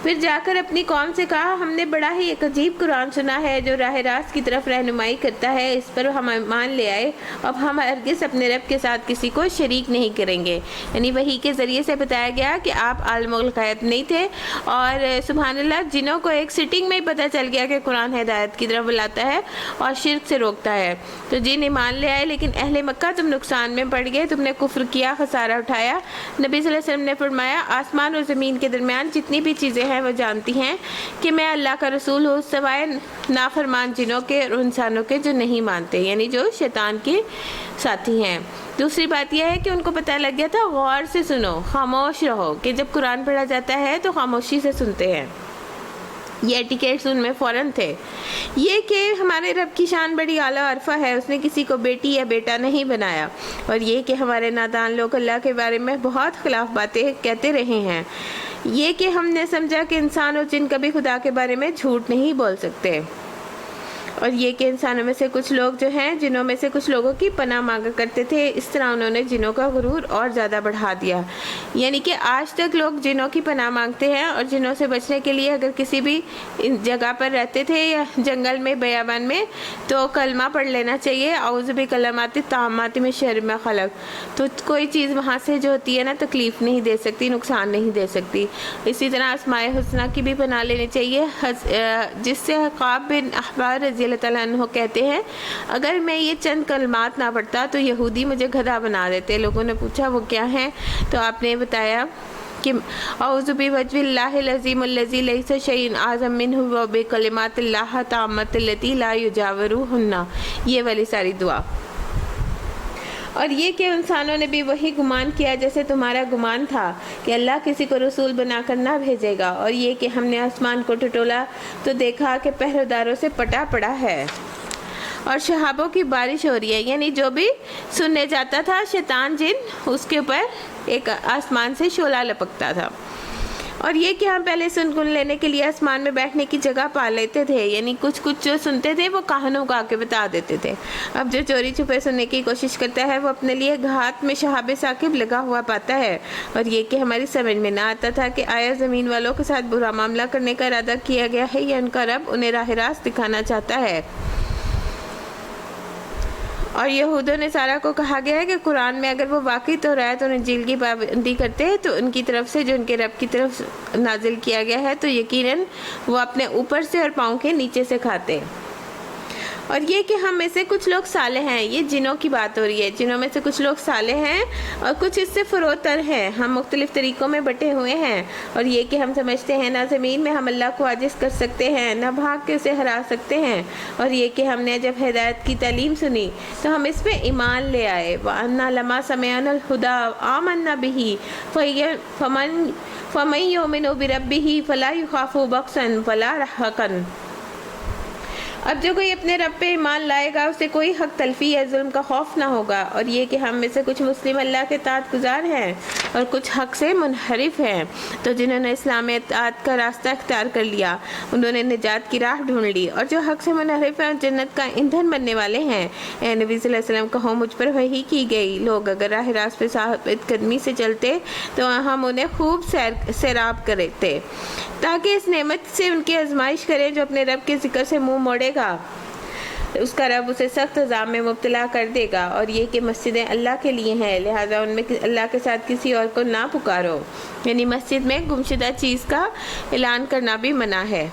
S1: پھر جا کر اپنی قوم سے کہا ہم نے بڑا ہی ایک عجیب قرآن سنا ہے جو راہ راست کی طرف رہنمائی کرتا ہے، اس پر ہم ایمان لے آئے، اب ہم ہرگز اپنے رب کے ساتھ کسی کو شریک نہیں کریں گے۔ یعنی وحی کے ذریعے سے بتایا گیا کہ آپ عالم الغیب نہیں تھے، اور سبحان اللہ جنوں کو ایک سٹنگ میں ہی پتہ چل گیا کہ قرآن ہدایت کی طرف بلاتا ہے اور شرک سے روکتا ہے، تو جن ایمان لے آئے، لیکن اہل مکہ تم نقصان میں پڑ گئے، تم نے کفر کیا، خسارہ اٹھایا۔ نبی صلی اللہ علیہ وسلم نے فرمایا آسمان اور زمین کے درمیان جتنی بھی چیزیں ہیں وہ جانتی ہیں کہ میں اللہ کا رسول ہوں، سوائے نافرمان جنوں کے اور انسانوں کے جو نہیں مانتے، یعنی جو شیطان کے ساتھی ہیں۔ دوسری بات یہ ہے کہ ان کو پتہ لگ گیا تھا غور سے سنو، خاموش رہو، کہ جب قرآن پڑھا جاتا ہے تو خاموشی سے سنتے ہیں۔ یہ ایٹیکیٹس ان میں فوراً تھے۔ یہ کہ ہمارے رب کی شان بڑی اعلیٰ عرفہ ہے، اس نے کسی کو بیٹی یا بیٹا نہیں بنایا، اور یہ کہ ہمارے نادان لوگ اللہ کے بارے میں بہت خلاف باتیں کہتے رہے ہیں۔ یہ کہ ہم نے سمجھا کہ انسان اور جن کبھی خدا کے بارے میں جھوٹ نہیں بول سکتے۔ اور یہ کہ انسانوں میں سے کچھ لوگ جو ہیں جنوں میں سے کچھ لوگوں کی پناہ مانگا کرتے تھے، اس طرح انہوں نے جنوں کا غرور اور زیادہ بڑھا دیا۔ یعنی کہ آج تک لوگ جنوں کی پناہ مانگتے ہیں، اور جنوں سے بچنے کے لیے اگر کسی بھی جگہ پر رہتے تھے یا جنگل میں، بیابان میں، تو کلمہ پڑھ لینا چاہیے، اعوذ بکلمات التامات من شر ما خلق۔ تو کوئی چیز وہاں سے جو ہوتی ہے نا تکلیف نہیں دے سکتی، نقصان نہیں دے سکتی۔ اسی طرح اسماء حسنہ کی بھی پناہ لینی چاہیے، جس سے حقاب بن احبار رضی اللہ تعالیٰ عنہ کہتے ہیں اگر میں یہ چند کلمات نہ پڑھتا تو یہودی مجھے گدھا بنا دیتے۔ لوگوں نے پوچھا وہ کیا ہیں، تو آپ نے بتایا کہ اعوذ بوجہ اللہ العظیم الذی لیس شیء اعظم منہ وبکلمات اللہ التامات التی لا یجاورہن، یہ والی ساری دعا۔ اور یہ کہ انسانوں نے بھی وہی گمان کیا جیسے تمہارا گمان تھا کہ اللہ کسی کو رسول بنا کر نہ بھیجے گا، اور یہ کہ ہم نے آسمان کو ٹٹولا تو دیکھا کہ پہرےداروں سے پٹا پڑا ہے اور شہابوں کی بارش ہو رہی ہے۔ یعنی جو بھی سننے جاتا تھا شیطان جن، اس کے اوپر ایک آسمان سے شعلہ لپکتا تھا۔ اور یہ کہ ہم پہلے سن لینے کے لیے آسمان میں بیٹھنے کی جگہ پا لیتے تھے، یعنی کچھ جو سنتے تھے وہ کہانوں کا کے بتا دیتے تھے۔ اب جو چوری چھپے سننے کی کوشش کرتا ہے وہ اپنے لیے گھات میں شہاب ثاقب لگا ہوا پاتا ہے۔ اور یہ کہ ہماری سمجھ میں نہ آتا تھا کہ آیا زمین والوں کے ساتھ برا معاملہ کرنے کا ارادہ کیا گیا ہے یا ان کا رب انہیں راہ راست دکھانا چاہتا ہے۔ اور یہود و نصارہ کو کہا گیا ہے کہ قرآن میں اگر وہ واقعی توریت اور انجیل کی پابندی کرتے تو ان کی طرف سے جو ان کے رب کی طرف نازل کیا گیا ہے تو یقیناً وہ اپنے اوپر سے اور پاؤں کے نیچے سے کھاتے۔ اور یہ کہ ہم میں سے کچھ لوگ صالح ہیں، یہ جنوں کی بات ہو رہی ہے، جنوں میں سے کچھ لوگ صالح ہیں اور کچھ اس سے فروتر ہیں، ہم مختلف طریقوں میں بٹے ہوئے ہیں۔ اور یہ کہ ہم سمجھتے ہیں نہ زمین میں ہم اللہ کو عاجز کر سکتے ہیں، نہ بھاگ کے اسے ہرا سکتے ہیں۔ اور یہ کہ ہم نے جب ہدایت کی تعلیم سنی تو ہم اس پہ ایمان لے آئے۔ وَأَنَّا لَمَا سَمِعْنَا الْهُدَىٰ آمَنَّا بِهِ فَمَن يُؤْمِنُ بِرَبِّهِ فَلَا يُخَافُ بَخْسًا وَلَا رَهَقًا۔ اب جو کوئی اپنے رب پہ ایمان لائے گا اسے کوئی حق تلفی یا ظلم کا خوف نہ ہوگا۔ اور یہ کہ ہم میں سے کچھ مسلم اللہ کے اطاعت گزار ہیں اور کچھ حق سے منحرف ہیں، تو جنہوں نے اسلام اطاعت کا راستہ اختیار کر لیا انہوں نے نجات کی راہ ڈھونڈ لی، اور جو حق سے منحرف ہیں جنت کا ایندھن بننے والے ہیں۔ اے نبی صلی اللہ علیہ وسلم کہو مجھ پر وحی کی گئی لوگ اگر راہ راست پہ ثابت قدمی سے چلتے تو ہم انہیں خوب سیراب کرتے تاکہ اس نعمت سے ان کی آزمائش کریں۔ جو اپنے رب کے ذکر سے منہ موڑے گا اس کا رب اسے سخت عذاب میں مبتلا کر دے گا۔ اور یہ کہ مسجدیں اللہ کے لیے ہیں، لہٰذا ان میں اللہ کے ساتھ کسی اور کو نہ پکارو، یعنی مسجد میں گمشدہ چیز کا اعلان کرنا بھی منع ہے۔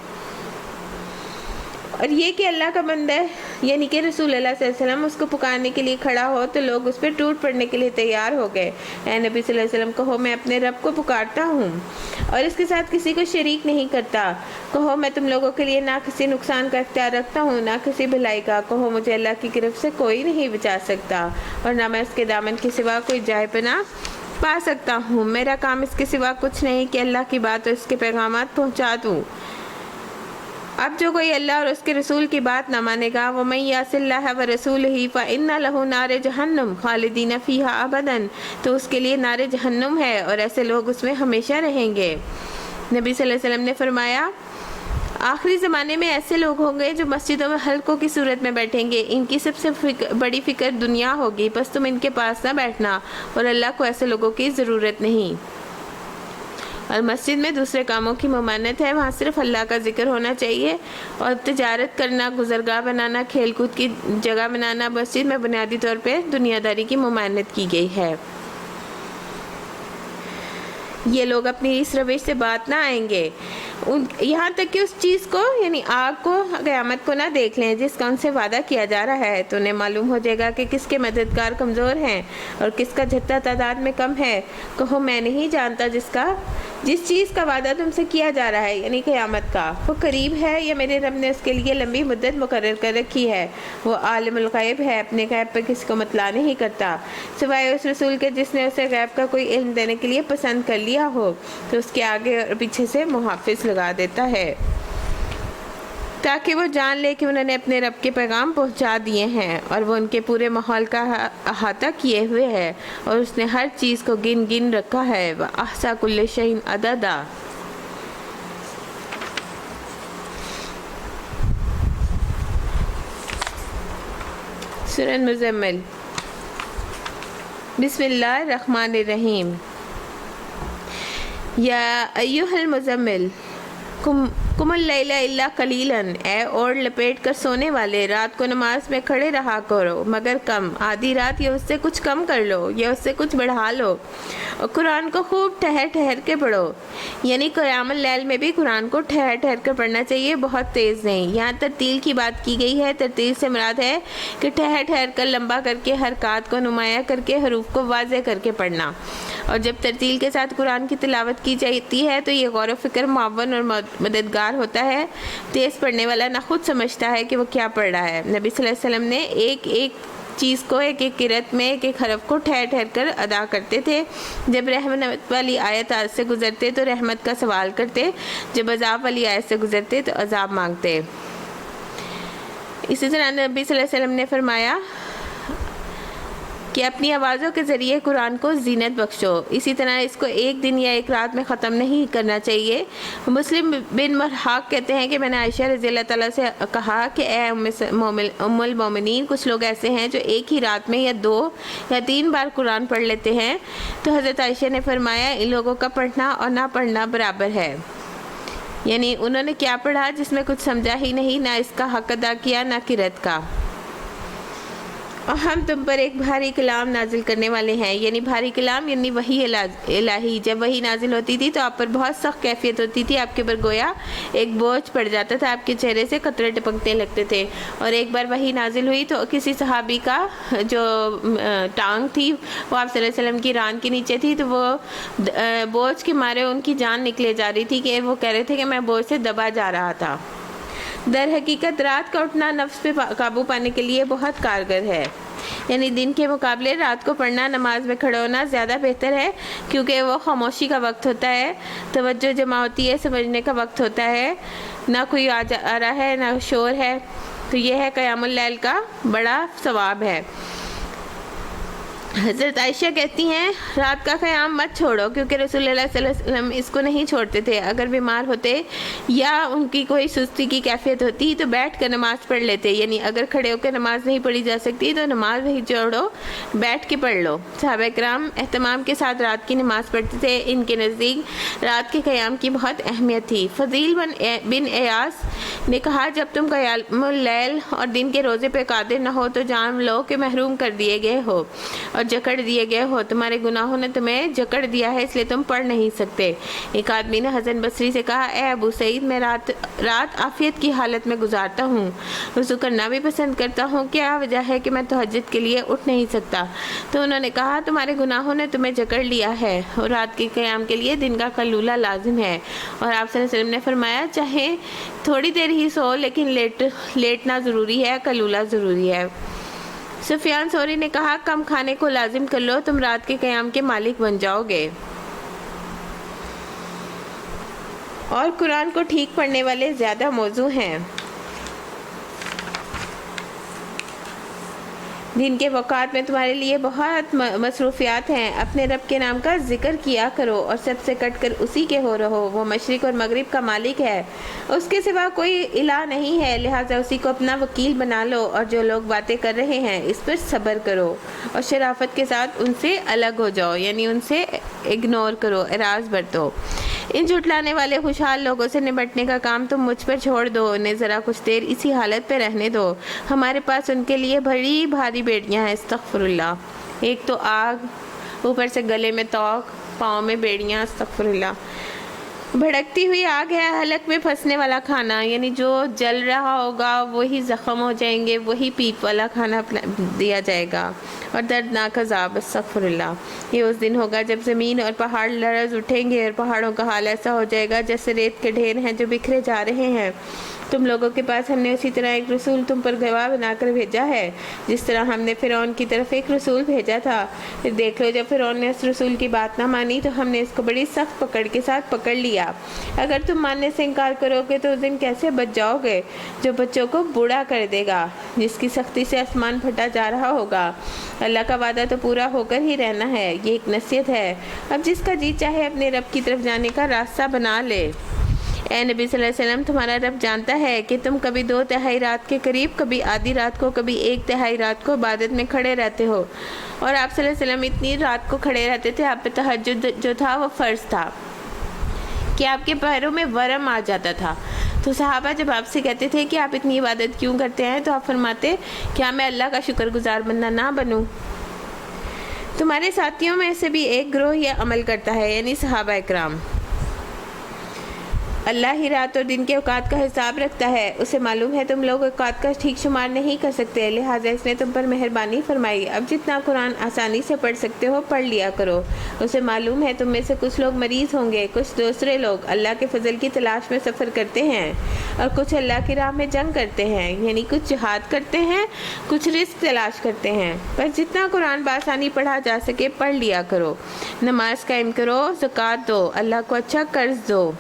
S1: اور یہ کہ اللہ کا بندہ یعنی کہ رسول اللہ صلی اللہ علیہ وسلم اس کو پکارنے کے لیے کھڑا ہو تو لوگ اس پہ ٹوٹ پڑنے کے لیے تیار ہو گئے۔ اے نبی صلی اللہ علیہ وسلم کہو میں اپنے رب کو پکارتا ہوں اور اس کے ساتھ کسی کو شریک نہیں کرتا۔ کہو میں تم لوگوں کے لیے نہ کسی نقصان کا اختیار رکھتا ہوں نہ کسی بھلائی کا۔ کہو مجھے اللہ کی طرف سے کوئی نہیں بچا سکتا اور نہ میں اس کے دامن کے سوا کوئی جائے پناہ پا سکتا ہوں۔ میرا کام اس کے سوا کچھ نہیں کہ اللہ کی بات اور اس کے پیغامات پہنچا دوں۔ اب جو کوئی اللہ اور اس کے رسول کی بات نہ مانے گا، وَمَن يَعْصِ اللَّهَ وَرَسُولَهُ فَإِنَّ لَهُ نَارَ جَهَنَّمَ خَالِدِينَ فِيهَا أَبَدًا، تو اس کے لیے نار جہنم ہے اور ایسے لوگ اس میں ہمیشہ رہیں گے۔ نبی صلی اللہ علیہ وسلم نے فرمایا آخری زمانے میں ایسے لوگ ہوں گے جو مسجدوں میں حلقوں کی صورت میں بیٹھیں گے، ان کی سب سے بڑی فکر دنیا ہوگی، بس تم ان کے پاس نہ بیٹھنا، اور اللہ کو ایسے لوگوں کی ضرورت نہیں۔ اور مسجد میں دوسرے کاموں کی ممانعت ہے، وہاں صرف اللہ کا ذکر ہونا چاہیے، اور تجارت کرنا، گزرگاہ بنانا، کھیل کود کی جگہ بنانا مسجد میں بنیادی طور پہ دنیا داری کی ممانعت کی گئی ہے۔ یہ لوگ اپنی اس روش سے بات نہ آئیں گے یہاں تک کہ اس چیز کو یعنی آگ کو، قیامت کو نہ دیکھ لیں جس کا ان سے وعدہ کیا جا رہا ہے، تو انہیں معلوم ہو جائے گا کہ کس کے مددگار کمزور ہیں اور کس کا جتھا تعداد میں کم ہے۔ کہو میں نہیں جانتا جس چیز کا وعدہ تم سے کیا جا رہا ہے یعنی قیامت کا، وہ قریب ہے یا میرے رب نے اس کے لیے لمبی مدت مقرر کر رکھی ہے۔ وہ عالم الغیب ہے، اپنے غیب پر کسی کو مطلع نہیں کرتا سوائے اس رسول کے جس نے اسے غیب کا کوئی علم دینے کے لیے پسند کر لیا ہو، تو اس کے آگے اور پیچھے سے محافظ لگا دیتا ہے تاکہ وہ جان لے کہ انہوں نے اپنے رب کے پیغام پہنچا دیے ہیں اور وہ ان کے پورے ماحول کا احاطہ کیے ہوئے ہے، اور اس نے ہر چیز کو گن رکھا ہے۔ وَأَحْصَىٰ كُلَّ شَيْءٍ عَدَدًا۔ سورہ مزمل۔ بسم اللہ الرحمن الرحیم۔ یا ایھا المزمل قم اللیل الا قلیلا، اے اور لپیٹ کر سونے والے، رات کو نماز میں کھڑے رہا کرو مگر کم، آدھی رات یا اس سے کچھ کم کر لو یا اس سے کچھ بڑھا لو، اور قرآن کو خوب ٹھہر ٹھہر کے پڑھو۔ یعنی قیام اللیل میں بھی قرآن کو ٹھہر ٹھہر کر پڑھنا چاہیے، بہت تیز نہیں۔ یہاں ترتیل کی بات کی گئی ہے۔ ترتیل سے مراد ہے کہ ٹھہر ٹھہر کر لمبا کر کے حرکات کو نمایاں کر کے حروف کو واضح کر کے پڑھنا۔ اور جب ترتیل کے ساتھ قرآن کی تلاوت کی جاتی ہے تو یہ غور و فکر معاون اور مددگار ہوتا ہے۔ تیز پڑھنے والا نہ خود سمجھتا ہے کہ وہ کیا پڑھ رہا ہے۔ نبی صلی اللہ علیہ وسلم نے ایک ایک چیز کو، ایک ایک قرأت میں ایک ایک حرف کو ٹھہر ٹھہر کر ادا کرتے تھے۔ جب رحمت والی آیت سے گزرتے تو رحمت کا سوال کرتے، جب عذاب والی آیت سے گزرتے تو عذاب مانگتے۔ اسی طرح نبی صلی اللہ علیہ وسلم نے فرمایا کہ اپنی آوازوں کے ذریعے قرآن کو زینت بخشو۔ اسی طرح اس کو ایک دن یا ایک رات میں ختم نہیں کرنا چاہیے۔ مسلم بن مرحاق کہتے ہیں کہ میں نے عائشہ رضی اللہ تعالیٰ سے کہا کہ اے ام المومنین، کچھ لوگ ایسے ہیں جو ایک ہی رات میں یا 2 یا 3 بار قرآن پڑھ لیتے ہیں۔ تو حضرت عائشہ نے فرمایا ان لوگوں کا پڑھنا اور نہ پڑھنا برابر ہے۔ یعنی انہوں نے کیا پڑھا جس میں کچھ سمجھا ہی نہیں، نہ اس کا حق ادا کیا نہ قرأت کا۔ اور ہم تم پر ایک بھاری کلام نازل کرنے والے ہیں۔ یعنی بھاری کلام یعنی وحی الہی۔ جب وحی نازل ہوتی تھی تو آپ پر بہت سخت کیفیت ہوتی تھی، آپ کے پر گویا ایک بوجھ پڑ جاتا تھا، آپ کے چہرے سے قطرے ٹپکنے لگتے تھے۔ اور ایک بار وحی نازل ہوئی تو کسی صحابی کا جو ٹانگ تھی وہ آپ صلی اللہ علیہ وسلم کی ران کے نیچے تھی، تو وہ بوجھ کے مارے ان کی جان نکلے جا رہی تھی کہ وہ کہہ رہے تھے کہ میں بوجھ سے دبا جا رہا تھا۔ در حقیقت رات کا اٹھنا نفس پہ قابو پانے کے لیے بہت کارگر ہے۔ یعنی دن کے مقابلے رات کو پڑھنا، نماز میں کھڑے ہونا زیادہ بہتر ہے، کیونکہ وہ خاموشی کا وقت ہوتا ہے، توجہ جمع ہوتی ہے، سمجھنے کا وقت ہوتا ہے، نہ کوئی آ رہا ہے نہ شور ہے۔ تو یہ ہے قیام اللیل کا بڑا ثواب ہے۔ حضرت عائشہ کہتی ہیں رات کا قیام مت چھوڑو، کیونکہ رسول اللہ صلی اللہ علیہ وسلم اس کو نہیں چھوڑتے تھے۔ اگر بیمار ہوتے یا ان کی کوئی سستی کی کیفیت ہوتی تو بیٹھ کر نماز پڑھ لیتے۔ یعنی اگر کھڑے ہو کے نماز نہیں پڑھی جا سکتی تو نماز نہیں چھوڑو، بیٹھ کے پڑھ لو۔ صحابہ کرام اہتمام کے ساتھ رات کی نماز پڑھتے تھے۔ ان کے نزدیک رات کے قیام کی بہت اہمیت تھی۔ فضیل بن ایاس نے کہا جب تم قیام اللیل اور دن کے روزے پہ قادر نہ ہو تو جان لو کہ محروم کر دیے گئے ہو اور جکڑ دیے گئے ہو، تمہارے گناہوں نے تمہیں جکڑ دیا ہے، اس لیے تم پڑھ نہیں سکتے۔ ایک آدمی نے حسن بصری سے کہا اے ابو سعید، میں رات عافیت کی حالت میں گزارتا ہوں، وضو کرنا بھی پسند کرتا ہوں، کیا وجہ ہے کہ میں تہجد کے لیے اٹھ نہیں سکتا؟ تو انہوں نے کہا تمہارے گناہوں نے تمہیں جکڑ لیا ہے اور رات کے قیام کے لیے دن کا قیلولہ لازم ہے۔ اور آپ صلی اللہ علیہ وسلم نے فرمایا چاہے تھوڑی دیر ہی سو لیکن لیٹنا ضروری ہے، قیلولہ ضروری ہے۔ سفیان ثوری نے کہا کم کھانے کو لازم کر لو، تم رات کے قیام کے مالک بن جاؤ گے۔ اور قرآن کو ٹھیک پڑھنے والے زیادہ موزوں ہیں۔ دن کے اوقات میں تمہارے لیے بہت مصروفیات ہیں، اپنے رب کے نام کا ذکر کیا کرو اور سب سے کٹ کر اسی کے ہو رہو۔ وہ مشرق اور مغرب کا مالک ہے، اس کے سوا کوئی الہ نہیں ہے، لہٰذا اسی کو اپنا وکیل بنا لو۔ اور جو لوگ باتیں کر رہے ہیں اس پر صبر کرو اور شرافت کے ساتھ ان سے الگ ہو جاؤ، یعنی ان سے اگنور کرو، اعراض برتو۔ ان جھٹلانے والے خوشحال لوگوں سے نمٹنے کا کام تم مجھ پر چھوڑ دو، انہیں ذرا کچھ دیر اسی حالت پہ رہنے دو، ہمارے پاس ان کے لیے بڑی بھاری بیڑیاں ہیں۔ استغفر اللہ۔ ایک تو آگ، اوپر سے گلے میں توق، پاؤں میں بیڑیاں، استغفر اللہ۔ بھڑکتی ہوئی آگ ہے، حلق میں پھنسنے والا کھانا، یعنی جو جل رہا ہوگا وہی زخم ہو جائیں گے، وہی پیپ والا کھانا دیا جائے گا، اور دردناک عذاب، استغفر اللہ۔ یہ اس دن ہوگا جب زمین اور پہاڑ لرز اٹھیں گے اور پہاڑوں کا حال ایسا ہو جائے گا جیسے ریت کے ڈھیر ہیں جو بکھرے جا رہے ہیں۔ تم لوگوں کے پاس ہم نے اسی طرح ایک رسول تم پر گواہ بنا کر بھیجا ہے، جس طرح ہم نے فرعون کی طرف ایک رسول بھیجا تھا۔ پھر دیکھ لو جب فرعون نے اس رسول کی بات نہ مانی تو ہم نے اس کو بڑی سخت پکڑ کے ساتھ پکڑ لیا۔ اگر تم ماننے سے انکار کرو گے تو اس دن کیسے بچ جاؤ گے جو بچوں کو بوڑھا کر دے گا، جس کی سختی سے آسمان پھٹا جا رہا ہوگا۔ اللہ کا وعدہ تو پورا ہو کر ہی رہنا ہے، یہ ایک نصیحت ہے۔ اب جس کا جی چاہے اپنے رب کی طرف جانے کا راستہ بنا لے۔ اے نبی صلی اللہ علیہ وسلم، تمہارا رب جانتا ہے کہ تم کبھی 2/3 رات کے قریب، کبھی آدھی رات کو، کبھی 1/3 رات کو عبادت میں کھڑے رہتے ہو، اور آپ صلی اللہ علیہ وسلم اتنی رات کو کھڑے رہتے تھے، آپ پہ تہجد جو تھا وہ فرض تھا کہ آپ کے پیروں میں ورم آ جاتا تھا۔ تو صحابہ جب آپ سے کہتے تھے کہ آپ اتنی عبادت کیوں کرتے ہیں، تو آپ فرماتے کیا میں اللہ کا شکر گزار بندہ نہ بنوں؟ تمہارے ساتھیوں میں سے بھی ایک گروہ یہ عمل کرتا ہے، یعنی صحابہ اکرام۔ اللہ ہی رات اور دن کے اوقات کا حساب رکھتا ہے، اسے معلوم ہے تم لوگ اوقات کا ٹھیک شمار نہیں کر سکتے، لہٰذا اس نے تم پر مہربانی فرمائی، اب جتنا قرآن آسانی سے پڑھ سکتے ہو پڑھ لیا کرو۔ اسے معلوم ہے تم میں سے کچھ لوگ مریض ہوں گے، کچھ دوسرے لوگ اللہ کے فضل کی تلاش میں سفر کرتے ہیں، اور کچھ اللہ کی راہ میں جنگ کرتے ہیں، یعنی کچھ جہاد کرتے ہیں، کچھ رزق تلاش کرتے ہیں، بس جتنا قرآن بآسانی پڑھا جا سکے پڑھ لیا کرو۔ نماز قائم کرو، زکوٰۃ دو، اللہ کو اچھا قرض دو،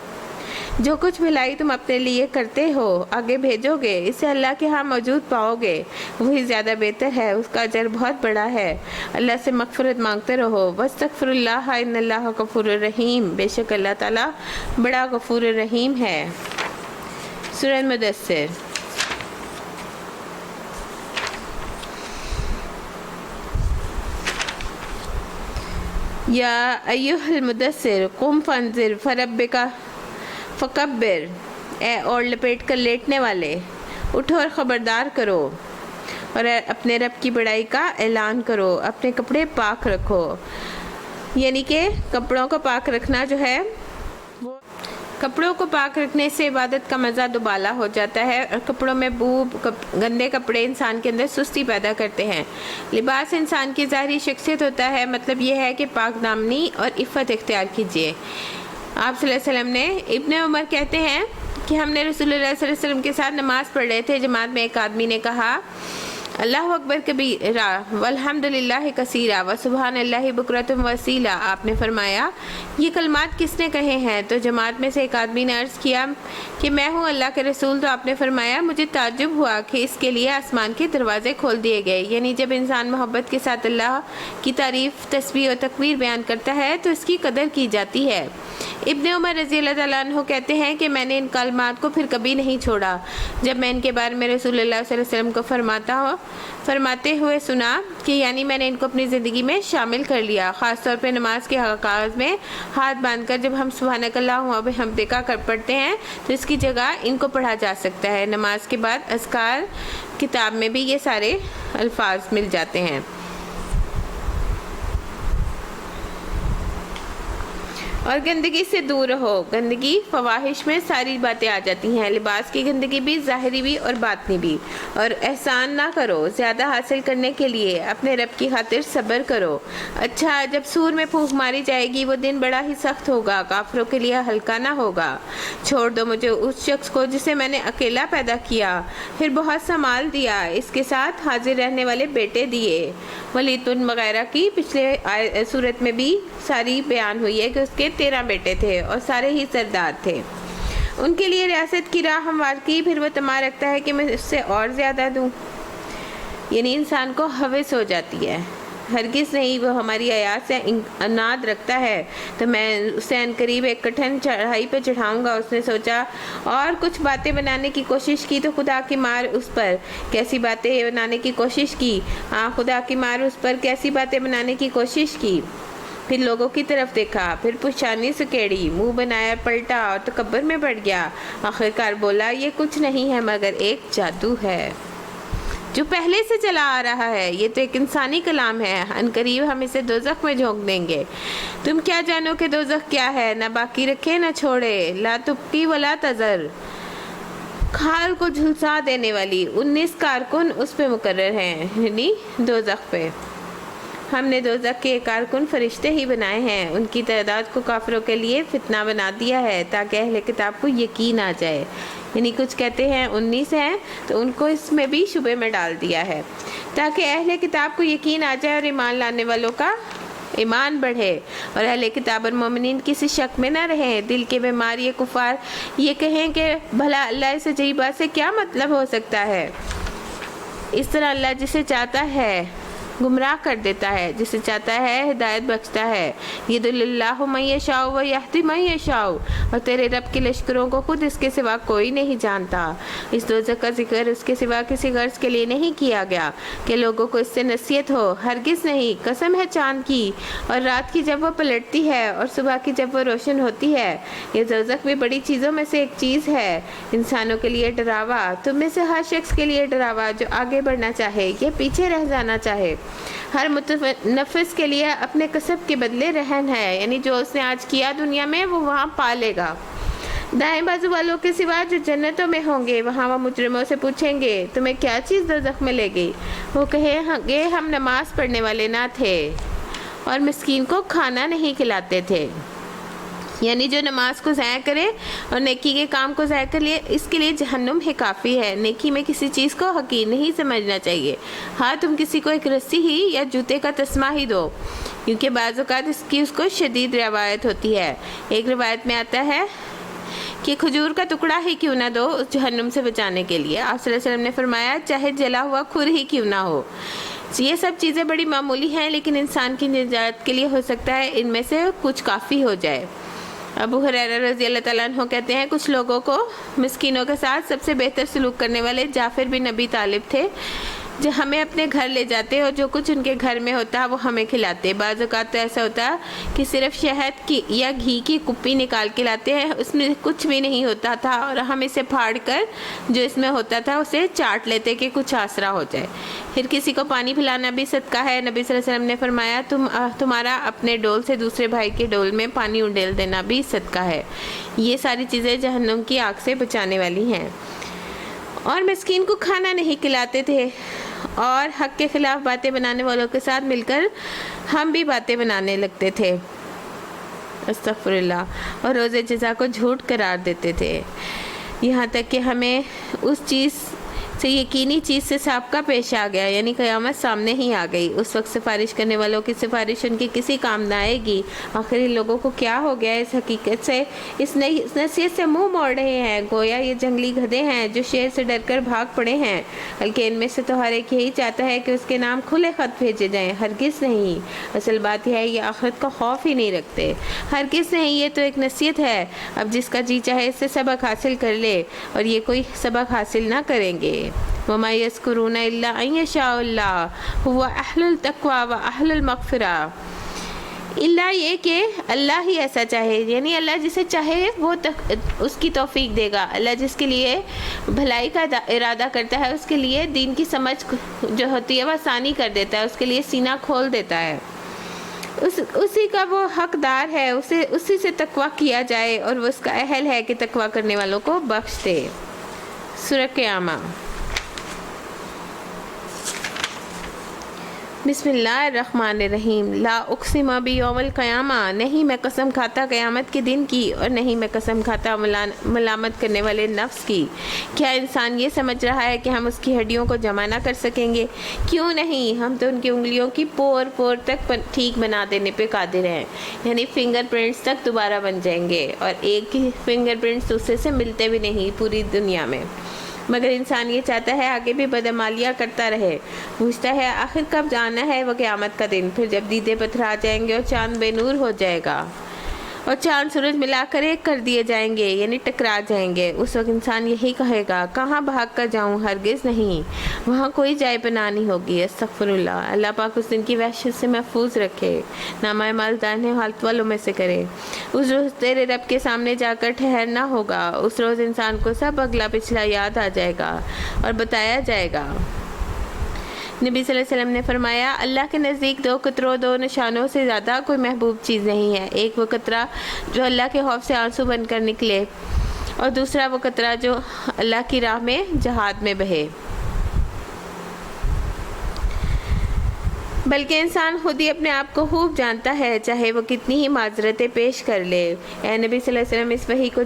S1: جو کچھ بھلائی تم اپنے لیے کرتے ہو آگے بھیجو گے، اسے اللہ کے ہاں موجود پاؤ گے، وہی زیادہ بہتر ہے، اس کا اجر بہت بڑا ہے۔ اللہ سے مغفرت مانگتے رہو، واستغفر اللہ ان اللہ غفور الرحیم، بے شک اللہ تعالیٰ بڑا غفور الرحیم ہے۔ سورہ مدثر۔ یا ایھا المدثر قم فانذر فربک فکبر، اے اور لپیٹ کر لیٹنے والے، اٹھو اور خبردار کرو، اور اپنے رب کی بڑائی کا اعلان کرو، اپنے کپڑے پاک رکھو۔ یعنی کہ کپڑوں کو پاک رکھنا جو ہے، کپڑوں کو پاک رکھنے سے عبادت کا مزہ دوبالا ہو جاتا ہے، اور کپڑوں میں بو، گندے کپڑے انسان کے اندر سستی پیدا کرتے ہیں۔ لباس انسان کی ظاہری شخصیت ہوتا ہے، مطلب یہ ہے کہ پاک دامنی اور عفت اختیار کیجیے۔ آپ صلی اللہ علیہ وسلم نے، ابن عمر کہتے ہیں کہ ہم نے رسول اللہ صلی اللہ علیہ وسلم کے ساتھ نماز پڑھ رہے تھے، جماعت میں ایک آدمی نے کہا اللہ اکبر کبیرہ والحمد للہ کثیرہ وسبحان اللہ بکرۃ وصیلہ۔ آپ نے فرمایا یہ کلمات کس نے کہے ہیں؟ تو جماعت میں سے ایک آدمی نے عرض کیا کہ میں ہوں اللہ کے رسول۔ تو آپ نے فرمایا مجھے تعجب ہوا کہ اس کے لیے آسمان کے دروازے کھول دیے گئے، یعنی جب انسان محبت کے ساتھ اللہ کی تعریف، تسبیح و تکبیر بیان کرتا ہے تو اس کی قدر کی جاتی ہے۔ ابن عمر رضی اللہ تعالیٰ عنہ کہتے ہیں کہ میں نے ان کلمات کو پھر کبھی نہیں چھوڑا، جب میں ان کے بارے میں رسول اللہ صلی اللہ علیہ وسلم کو فرماتے ہوئے سنا کہ یعنی میں نے ان کو اپنی زندگی میں شامل کر لیا، خاص طور پہ نماز کے آغاز میں ہاتھ باندھ کر جب ہم سبحانک اللہم و بحمدک پڑھتے ہیں تو اس کی جگہ ان کو پڑھا جا سکتا ہے۔ نماز کے بعد اذکار کتاب میں بھی یہ سارے الفاظ مل جاتے ہیں۔ اور گندگی سے دور رہو، گندگی فواحش میں ساری باتیں آ جاتی ہیں، لباس کی گندگی بھی، ظاہری بھی اور باطنی بھی، اور احسان نہ کرو زیادہ حاصل کرنے کے لیے، اپنے رب کی خاطر صبر کرو۔ اچھا، جب سور میں پھونک ماری جائے گی وہ دن بڑا ہی سخت ہوگا، کافروں کے لیے ہلکا نہ ہوگا۔ چھوڑ دو مجھے اس شخص کو جسے میں نے اکیلا پیدا کیا، پھر بہت سا مال دیا، اس کے ساتھ حاضر رہنے والے بیٹے دیے۔ ولید بن وغیرہ کی پچھلے صورت میں بھی ساری بیان ہوئی ہے کہ اس کے 13 بیٹے تھے اور سارے ہی سردار تھے۔ ان کے لیے ریاست کی راہ ہموار کی، پھر وہ طمع رکھتا ہے کہ میں اس سے اور زیادہ دوں، یعنی انسان کو ہوس ہو جاتی ہے۔ ہرگز نہیں، وہ ہماری آیات سے عناد رکھتا ہے تو میں اسے عنقریب ایک کٹھن چڑھائی پہ چڑھاؤں گا۔ اس نے سوچا اور کچھ باتیں بنانے کی کوشش کی تو خدا کی مار اس پر۔ کیسی باتیں بنانے کی کوشش کی؟ ہاں، خدا کی مار اس پر کیسی باتیں بنانے کی کوشش کی۔ پھر لوگوں کی طرف دیکھا، پھر پشانی سکیڑی، منہ بنایا، پلٹا اور تکبر میں بڑھ گیا۔ آخرکار بولا یہ کچھ نہیں ہے مگر ایک جادو ہے جو پہلے سے چلا آ رہا ہے، یہ تو ایک انسانی کلام ہے، عنقریب ہم اسے دوزخ میں جھونک دیں گے۔ تم کیا جانو کہ دوزخ کیا ہے؟ نہ باقی رکھے نہ چھوڑے، لا تبقی ولا تذر، کھال کو جھلسا دینے والی 19 کارکن اس پہ مقرر ہیں، یعنی دوزخ پہ۔ ہم نے دوزخ کے کارکن فرشتے ہی بنائے ہیں، ان کی تعداد کو کافروں کے لیے فتنہ بنا دیا ہے تاکہ اہل کتاب کو یقین آ جائے، یعنی کچھ کہتے ہیں 19 ہیں تو ان کو اس میں بھی شبے میں ڈال دیا ہے تاکہ اہل کتاب کو یقین آ جائے اور ایمان لانے والوں کا ایمان بڑھے، اور اہل کتاب اور مومنین کسی شک میں نہ رہیں۔ دل کے بیمار یہ کفار یہ کہیں کہ بھلا اللہ اس عجیب بات سے کیا مطلب ہو سکتا ہے؟ اس طرح اللہ جسے چاہتا ہے گمراہ کر دیتا ہے، جسے چاہتا ہے ہدایت بخشتا ہے۔ یضل اللہ من یشاء و یہدی من یشاء، اور تیرے رب کے لشکروں کو خود اس کے سوا کوئی نہیں جانتا۔ اس دوزخ کا ذکر اس کے سوا کسی غرض کے لیے نہیں کیا گیا کہ لوگوں کو اس سے نصیحت ہو، ہرگز نہیں۔ قسم ہے چاند کی اور رات کی جب وہ پلٹتی ہے اور صبح کی جب وہ روشن ہوتی ہے، یہ دوزخ بھی بڑی چیزوں میں سے ایک چیز ہے۔ انسانوں کے لیے ڈراوا، تم میں سے ہر شخص کے لیے ڈراوا جو آگے بڑھنا چاہے یا پیچھے رہ جانا چاہے۔ ہر متنفس کے لیے اپنے کسب کے بدلے رہن ہے، یعنی جو اس نے آج کیا دنیا میں وہ وہاں پالے گا۔ دائیں بازو والوں کے سوا جو جنتوں میں ہوں گے، وہاں وہ مجرموں سے پوچھیں گے تمہیں کیا چیز دوزخ ملے گی؟ وہ کہیں گے ہم نماز پڑھنے والے نہ تھے اور مسکین کو کھانا نہیں کھلاتے تھے۔ یعنی جو نماز کو ضائع کرے اور نیکی کے کام کو ضائع کر لے، اس کے لیے جہنم ہی کافی ہے۔ نیکی میں کسی چیز کو حقیر نہیں سمجھنا چاہیے۔ ہاں تم کسی کو ایک رسی ہی یا جوتے کا تسمہ ہی دو، کیونکہ بعض اوقات اس کو شدید روایت ہوتی ہے۔ ایک روایت میں آتا ہے کہ کھجور کا ٹکڑا ہی کیوں نہ دو اس جہنم سے بچانے کے لیے۔ آپ صلی اللہ علیہ وسلم نے فرمایا چاہے جلا ہوا کھر ہی کیوں نہ ہو۔ یہ سب چیزیں بڑی معمولی ہیں، لیکن انسان کی نجات کے لیے ہو سکتا ہے ان میں سے کچھ کافی ہو جائے۔ ابو ہریرہ رضی اللہ تعالیٰ عنہ کہتے ہیں کچھ لوگوں کو مسکینوں کے ساتھ سب سے بہتر سلوک کرنے والے جعفر بن ابی طالب تھے، جو ہمیں اپنے گھر لے جاتے اور جو کچھ ان کے گھر میں ہوتا وہ ہمیں کھلاتے۔ بعض اوقات تو ایسا ہوتا کہ صرف شہد کی یا گھی کی کپی نکال کے لاتے ہیں، اس میں کچھ بھی نہیں ہوتا تھا، اور ہم اسے پھاڑ کر جو اس میں ہوتا تھا اسے چاٹ لیتے کہ کچھ آسرا ہو جائے۔ پھر کسی کو پانی پلانا بھی صدقہ ہے۔ نبی صلی اللہ علیہ وسلم نے فرمایا تمہارا اپنے ڈول سے دوسرے بھائی کے ڈول میں پانی اڈیل دینا بھی صدقہ ہے۔ یہ ساری چیزیں جہنم کی آگ سے بچانے والی ہیں۔ اور مسکین کو کھانا نہیں کھلاتے تھے، اور حق کے خلاف باتیں بنانے والوں کے ساتھ مل کر ہم بھی باتیں بنانے لگتے تھے، استغفر اللہ، اور روز جزا کو جھوٹ قرار دیتے تھے، یہاں تک کہ ہمیں اس چیز سے یقینی چیز سے سابقہ پیش آ گیا، یعنی قیامت سامنے ہی آ گئی۔ اس وقت سفارش کرنے والوں کی سفارش ان کی کسی کام نہ آئے گی۔ آخری لوگوں کو کیا ہو گیا؟ اس حقیقت سے، اس نصیحت سے منہ موڑ رہے ہیں، گویا یہ جنگلی گدھے ہیں جو شیر سے ڈر کر بھاگ پڑے ہیں۔ بلکہ ان میں سے تو ہر ایک یہی چاہتا ہے کہ اس کے نام کھلے خط بھیجے جائیں۔ ہرگز نہیں، اصل بات یہ ہے یہ آخرت کا خوف ہی نہیں رکھتے۔ ہرگز نہیں، یہ تو ایک نصیحت ہے۔ اب جس کا جی چاہے اس سے سبق حاصل کر لے، اور یہ کوئی سبق حاصل نہ کریں گے۔ وَمَا يَذْكُرُونَ إِلَّا أَن يَشَاءَ اللَّهُ هُوَ أَهْلُ التَّقْوَى وَأَهْلُ الْمَغْفِرَةِ، اللہ یہ کہ اللہ ہی ایسا چاہے، یعنی اللہ جسے چاہے وہ اس کی توفیق دے گا۔ اللہ جس کے لیے بھلائی کا ارادہ کرتا ہے اس کے لیے دین کی سمجھ جو ہوتی ہے وہ آسانی کر دیتا ہے، اس کے لیے سینہ کھول دیتا ہے۔ اسی کا وہ حقدار ہے، اسی سے تقویٰ کیا جائے، اور وہ اس کا اہل ہے کہ تقویٰ کرنے والوں کو بخش دے۔ سورہ قیامہ۔ بسم اللہ الرحمن الرحیم۔ لا اقسم بیوم القیامہ، نہیں میں قسم کھاتا قیامت کے دن کی، اور نہیں میں قسم کھاتا ملامت کرنے والے نفس کی۔ کیا انسان یہ سمجھ رہا ہے کہ ہم اس کی ہڈیوں کو جمع نہ کر سکیں گے؟ کیوں نہیں، ہم تو ان کی انگلیوں کی پور پور تک ٹھیک بنا دینے پہ قادر ہیں، یعنی فنگر پرنٹس تک دوبارہ بن جائیں گے، اور ایک ہی فنگر پرنٹس دوسرے سے ملتے بھی نہیں پوری دنیا میں۔ مگر انسان یہ چاہتا ہے آگے بھی بدعمالیاں کرتا رہے، پوچھتا ہے آخر کب جانا ہے وہ قیامت کا دن، پھر جب دیدے پتھرا جائیں گے اور چاند بے نور ہو جائے گا، اور چاند سورج ملا کر ایک کر دیے جائیں گے، یعنی ٹکرا جائیں گے۔ اس وقت انسان یہی کہے گا کہاں بھاگ کر جاؤں؟ ہرگز نہیں، وہاں کوئی جائے پناہ نہیں ہوگی۔ استغفر اللہ، اللہ پاک اس دن کی وحشت سے محفوظ رکھے، نامہ اعمال دانے حالت والوں میں سے کرے۔ اس روز تیرے رب کے سامنے جا کر ٹھہرنا ہوگا، اس روز انسان کو سب اگلا پچھلا یاد آ جائے گا اور بتایا جائے گا۔ نبی صلی اللہ علیہ وسلم نے فرمایا اللہ کے نزدیک دو قطروں، دو نشانوں سے زیادہ کوئی محبوب چیز نہیں ہے۔ ایک وہ قطرہ جو اللہ کے خوف سے آنسو بن کر نکلے، اور دوسرا وہ قطرہ جو اللہ کی راہ میں جہاد میں بہے۔ بلکہ انسان خود ہی اپنے آپ کو خوب جانتا ہے، چاہے وہ کتنی ہی معذرتیں پیش کر لے۔ اے نبی صلی اللہ علیہ وسلم، اس وحی کو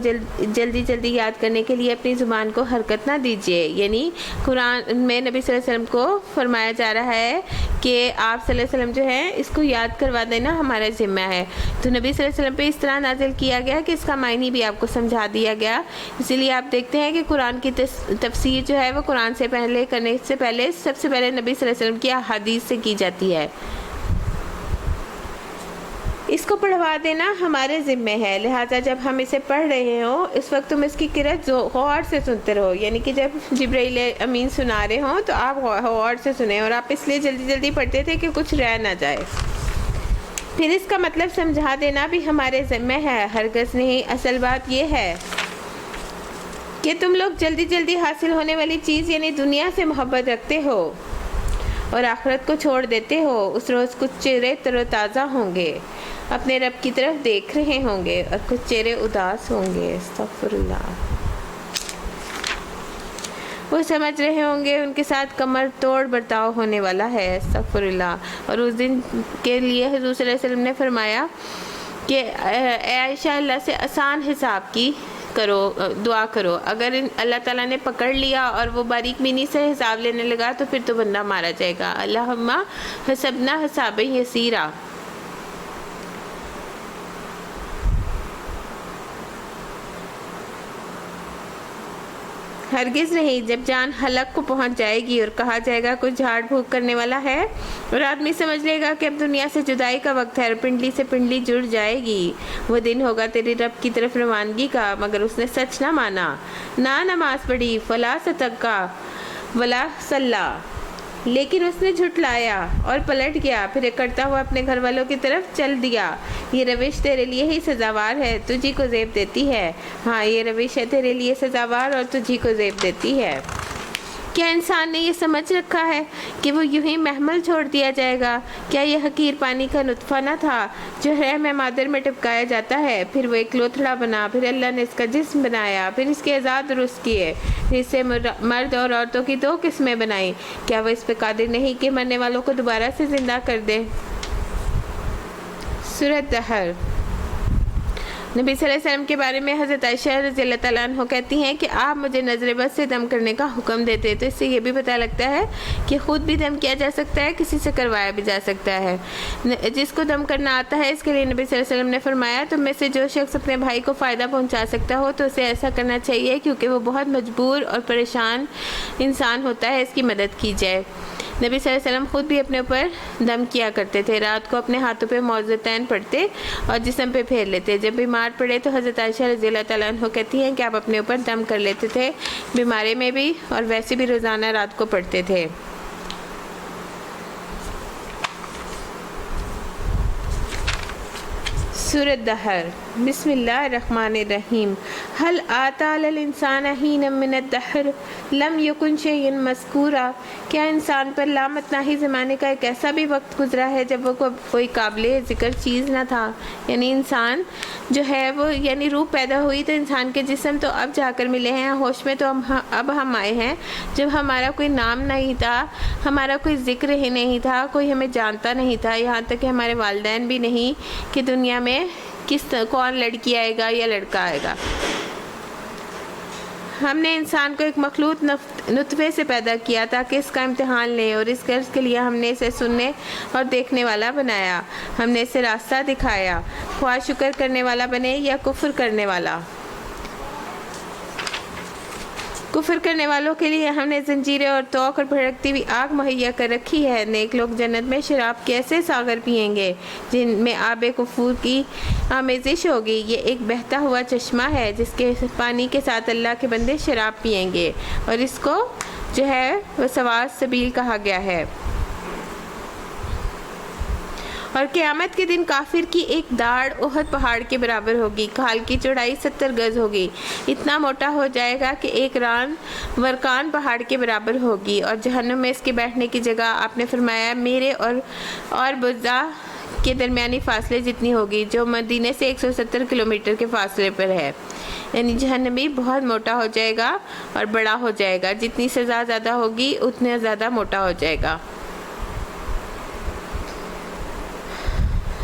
S1: جلدی یاد کرنے کے لیے اپنی زبان کو حرکت نہ دیجیے۔ یعنی قرآن میں نبی صلی اللہ علیہ وسلم کو فرمایا جا رہا ہے کہ آپ صلی اللہ علیہ وسلم جو ہے اس کو یاد کروا دینا ہمارا ذمہ ہے۔ تو نبی صلی اللہ علیہ وسلم پہ اس طرح نازل کیا گیا کہ اس کا معنی بھی آپ کو سمجھا دیا گیا۔ اسی لیے آپ دیکھتے ہیں کہ قرآن کی تفسیر جو ہے وہ قرآن سے پہلے کرنے سے پہلے سب سے پہلے نبی صلی اللہ علیہ وسلم کی احادیث سے کی جاتی ہے۔ اس کو پڑھوا دینا ہمارے ذمہ ہے، لہٰذا جب ہم اسے پڑھ رہے ہوں اس وقت تم اس کی قرأت غور سے سنتے رہو، یعنی کہ جب جبرائیل امین سنا رہے ہوں تو آپ غور سے سنیں، اور آپ اس لیے جلدی پڑھتے تھے کہ کچھ رہ نہ جائے۔ پھر اس کا مطلب سمجھا دینا بھی ہمارے ذمہ ہے، ہرگز نہیں۔ اصل بات یہ ہے کہ تم لوگ جلدی حاصل ہونے والی چیز یعنی دنیا سے محبت رکھتے ہو اور آخرت کو چھوڑ دیتے ہو۔ اس روز کچھ چہرے تر و تازہ ہوں گے، اپنے رب کی طرف دیکھ رہے ہوں گے، اور کچھ چہرے اداس ہوں گے۔ استغفر اللہ۔ وہ سمجھ رہے ہوں گے ان کے ساتھ کمر توڑ برتاؤ ہونے والا ہے۔ استغفر اللہ۔ اور اس دن کے لیے حضور صلی اللہ علیہ وسلم نے فرمایا کہ اے عائشہ، اللہ سے آسان حساب کی دعا کرو۔ اگر اللہ تعالیٰ نے پکڑ لیا اور وہ باریک بینی سے حساب لینے لگا تو پھر تو بندہ مارا جائے گا۔ اللہم حسبنا حسابا یسیرا۔ ہرگز نہیں، جب جان حلق کو پہنچ جائے گی اور کہا جائے گا کوئی جھاڑ پھونک کرنے والا ہے، اور آدمی سمجھ لے گا کہ اب دنیا سے جدائی کا وقت ہے اور پنڈلی سے پنڈلی جڑ جائے گی، وہ دن ہوگا تیری رب کی طرف روانگی کا، مگر اس نے سچ نہ مانا، نہ نماز پڑھی، فلا صدقہ ولا صلی، لیکن اس نے جھٹلایا اور پلٹ گیا، پھر اکڑتا ہوا اپنے گھر والوں کی طرف چل دیا۔ یہ روش تیرے لیے ہی سزاوار ہے، تجھی کو زیب دیتی ہے۔ ہاں، یہ روش ہے تیرے لیے سزاوار اور تجھی کو زیب دیتی ہے۔ کیا انسان نے یہ سمجھ رکھا ہے کہ وہ یوں ہی محمل چھوڑ دیا جائے گا؟ کیا یہ حقیر پانی کا نطفہ نہ تھا جو رحم مادر میں ٹپکایا جاتا ہے، پھر وہ ایک لوتھڑا بنا، پھر اللہ نے اس کا جسم بنایا، پھر اس کے اعضاء درست کیے، پھر اس سے مرد اور عورتوں کی 2 قسمیں بنائیں؟ کیا وہ اس پہ قادر نہیں کہ مرنے والوں کو دوبارہ سے زندہ کر دے؟ سورۃ دہر۔ نبی صلی اللہ علیہ وسلم کے بارے میں حضرت عائشہ رضی اللہ تعالیٰ عنہ کہتی ہیں کہ آپ مجھے نظر بد سے دم کرنے کا حکم دیتے، تو اس سے یہ بھی پتہ لگتا ہے کہ خود بھی دم کیا جا سکتا ہے، کسی سے کروایا بھی جا سکتا ہے۔ جس کو دم کرنا آتا ہے اس کے لیے نبی صلی اللہ علیہ وسلم نے فرمایا تم میں سے جو شخص اپنے بھائی کو فائدہ پہنچا سکتا ہو تو اسے ایسا کرنا چاہیے، کیونکہ وہ بہت مجبور اور پریشان انسان ہوتا ہے، اس کی مدد کی جائے۔ نبی صلی اللہ علیہ وسلم خود بھی اپنے اوپر دم کیا کرتے تھے، رات کو اپنے ہاتھوں پہ معوذتین پڑھتے اور جسم پہ پھیر لیتے۔ جب بیمار پڑے تو حضرت عائشہ رضی اللہ تعالیٰ عنہ کہتی ہیں کہ آپ اپنے اوپر دم کر لیتے تھے، بیماری میں بھی اور ویسے بھی روزانہ رات کو پڑھتے تھے۔ سورۃ دہر۔ بسم اللہ الرحمن الرحیم۔ هل آتی علی الانسان حین من الدہر لم یکن شیئا مذکورا۔ کیا انسان پر لامتناہی زمانے کا ایک ایسا بھی وقت گزرا ہے جب وہ کوئی قابل ذکر چیز نہ تھا؟ یعنی انسان جو ہے وہ یعنی روح پیدا ہوئی تو انسان کے جسم تو اب جا کر ملے ہیں، ہوش میں تو اب ہم آئے ہیں، جب ہمارا کوئی نام نہیں تھا، ہمارا کوئی ذکر ہی نہیں تھا، کوئی ہمیں جانتا نہیں تھا، یہاں تک کہ ہمارے والدین بھی نہیں کہ دنیا میں کون لڑکی آئے گا یا لڑکا آئے گا۔ ہم نے انسان کو ایک مخلوط نطفے سے پیدا کیا تاکہ اس کا امتحان لیں، اور اس غرض کے لیے ہم نے اسے سننے اور دیکھنے والا بنایا، ہم نے اسے راستہ دکھایا، خواہ شکر کرنے والا بنے یا کفر کرنے والا۔ کفر کرنے والوں کے لیے ہم نے زنجیریں اور توق اور بھڑکتی ہوئی آگ مہیا کر رکھی ہے۔ نیک لوگ جنت میں شراب کے ایسے ساغر پئیں گے جن میں آب کفور کی آمیزش ہوگی۔ یہ ایک بہتا ہوا چشمہ ہے جس کے پانی کے ساتھ اللہ کے بندے شراب پئیں گے، اور اس کو جو ہے وہ سواس سبیل کہا گیا ہے۔ اور قیامت کے دن کافر کی ایک داڑھ احد پہاڑ کے برابر ہوگی، کھال کی چوڑائی 70 گز ہوگی، اتنا موٹا ہو جائے گا کہ ایک ران ورکان پہاڑ کے برابر ہوگی۔ اور جہنم میں اس کے بیٹھنے کی جگہ آپ نے فرمایا میرے اور بزا کے درمیانی فاصلے جتنی ہوگی، جو مدینے سے 170 کلومیٹر کے فاصلے پر ہے۔ یعنی جہنمی بہت موٹا ہو جائے گا اور بڑا ہو جائے گا، جتنی سزا زیادہ ہوگی اتنا زیادہ موٹا ہو جائے گا۔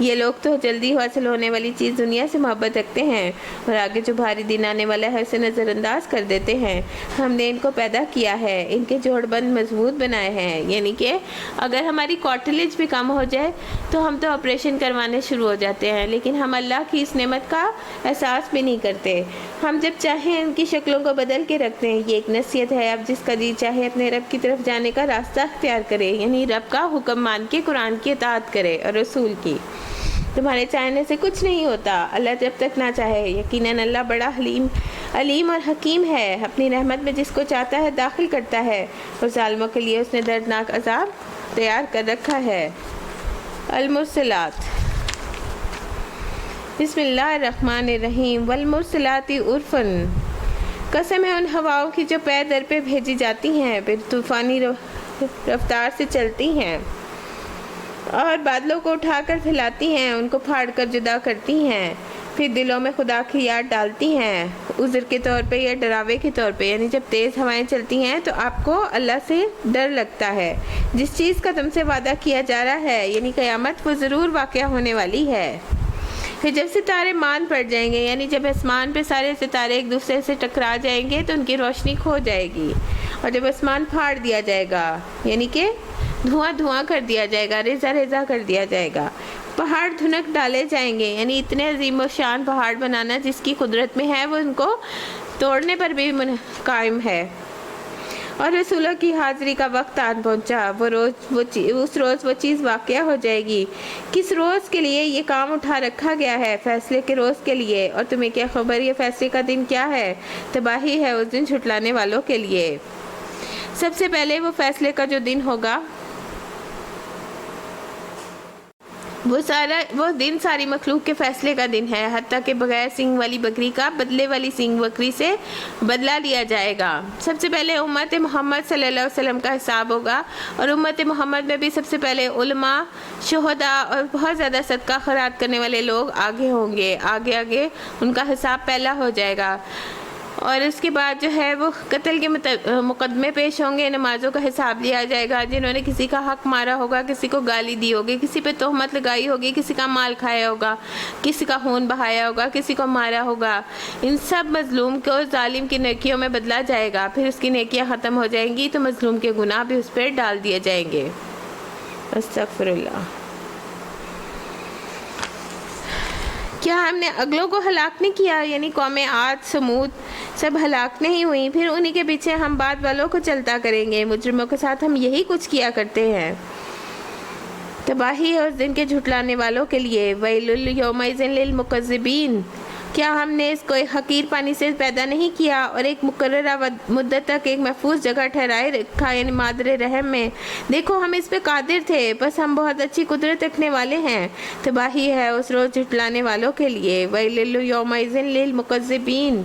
S1: یہ لوگ تو جلدی حاصل ہونے والی چیز دنیا سے محبت رکھتے ہیں اور آگے جو بھاری دن آنے والا ہے اسے نظر انداز کر دیتے ہیں۔ ہم نے ان کو پیدا کیا ہے، ان کے جوڑ بند مضبوط بنائے ہیں، یعنی کہ اگر ہماری کارٹلیج بھی کم ہو جائے تو ہم تو آپریشن کروانے شروع ہو جاتے ہیں، لیکن ہم اللہ کی اس نعمت کا احساس بھی نہیں کرتے۔ ہم جب چاہیں ان کی شکلوں کو بدل کے رکھتے ہیں۔ یہ ایک نصیحت ہے، اب جس کا جی چاہے اپنے رب کی طرف جانے کا راستہ اختیار کرے، یعنی رب کا حکم مان کے قرآن کی اطاعت کرے اور رسول کی۔ تمہارے چاہنے سے کچھ نہیں ہوتا، اللہ جب تک نہ چاہے۔ یقیناً اللہ بڑا علیم اور حکیم ہے، اپنی رحمت میں جس کو چاہتا ہے داخل کرتا ہے، اور ظالموں کے لیے اس نے دردناک عذاب تیار کر رکھا ہے۔ المرسلات، بسم اللہ الرحمن الرحیم۔ والمرسلات عرفاً، قسم ہے ان ہواؤں کی جو پے در پہ بھیجی جاتی ہیں، پھر طوفانی رفتار سے چلتی ہیں اور بادلوں کو اٹھا کر پھیلاتی ہیں، ان کو پھاڑ کر جدا کرتی ہیں، پھر دلوں میں خدا کی یاد ڈالتی ہیں، عذر کے طور پہ یا ڈراوے کے طور پہ۔ یعنی جب تیز ہوائیں چلتی ہیں تو آپ کو اللہ سے ڈر لگتا ہے، جس چیز کا تم سے وعدہ کیا جا رہا ہے، یعنی قیامت، وہ ضرور واقعہ ہونے والی ہے۔ پھر جب ستارے مان پڑ جائیں گے، یعنی جب آسمان پہ سارے ستارے ایک دوسرے سے ٹکرا جائیں گے تو ان کی روشنی کھو جائے گی، اور جب آسمان پھاڑ دیا جائے گا، یعنی کہ دھواں کر دیا جائے گا، ریزہ ریزہ کر دیا جائے گا، پہاڑ دھنک ڈالے جائیں گے، یعنی اتنے عظیم و شان پہاڑ بنانا جس کی قدرت میں ہے وہ ان کو توڑنے پر بھی قائم ہے۔ اور رسولوں کی حاضری کا وقت آن پہنچا، اس روز وہ چیز واقعہ ہو جائے گی۔ کس روز کے لیے یہ کام اٹھا رکھا گیا ہے؟ فیصلے کے روز کے لیے۔ اور تمہیں کیا خبر یہ فیصلے کا دن کیا ہے؟ تباہی ہے اس دن جھٹلانے والوں کے لیے۔ سب سے پہلے وہ فیصلے کا جو دن ہوگا، وہ دن ساری مخلوق کے فیصلے کا دن ہے، حتیٰ کہ بغیر سینگ والی بکری کا بدلے والی سینگ بکری سے بدلہ لیا جائے گا۔ سب سے پہلے امت محمد صلی اللہ علیہ وسلم کا حساب ہوگا، اور امت محمد میں بھی سب سے پہلے علماء، شہداء اور بہت زیادہ صدقہ خیرات کرنے والے لوگ آگے ہوں گے، آگے ان کا حساب پہلا ہو جائے گا۔ اور اس کے بعد جو ہے وہ قتل کے مقدمے پیش ہوں گے، نمازوں کا حساب لیا جائے گا، جنہوں نے کسی کا حق مارا ہوگا، کسی کو گالی دی ہوگی، کسی پہ تہمت لگائی ہوگی، کسی کا مال کھایا ہوگا، کسی کا خون بہایا ہوگا، کسی کو مارا ہوگا، ان سب مظلوم کو ظالم کی نیکیوں میں بدلا جائے گا۔ پھر اس کی نیکیاں ختم ہو جائیں گی تو مظلوم کے گناہ بھی اس پہ ڈال دیے جائیں گے۔ استغفر اللہ۔ کیا ہم نے اگلوں کو ہلاک نہیں کیا؟ یعنی قوم عاد، سمود سب ہلاک نہیں ہوئی، پھر انہی کے پیچھے ہم بعد والوں کو چلتا کریں گے۔ مجرموں کے ساتھ ہم یہی کچھ کیا کرتے ہیں۔ تباہی ہے اس دن کے جھٹلانے والوں کے لیے۔ ویل یومئذ للمکذبین، کیا ہم نے اس کو ایک حقیر پانی سے پیدا نہیں کیا اور ایک مقررہ مدت تک ایک محفوظ جگہ ٹھہرائے رکھا، یعنی مادر رحم میں؟ دیکھو ہم اس پہ قادر تھے، بس ہم بہت اچھی قدرت رکھنے والے ہیں۔ تباہی ہے اس روز جھٹلانے والوں کے لیے۔ ویل یومئذ للمکذبین۔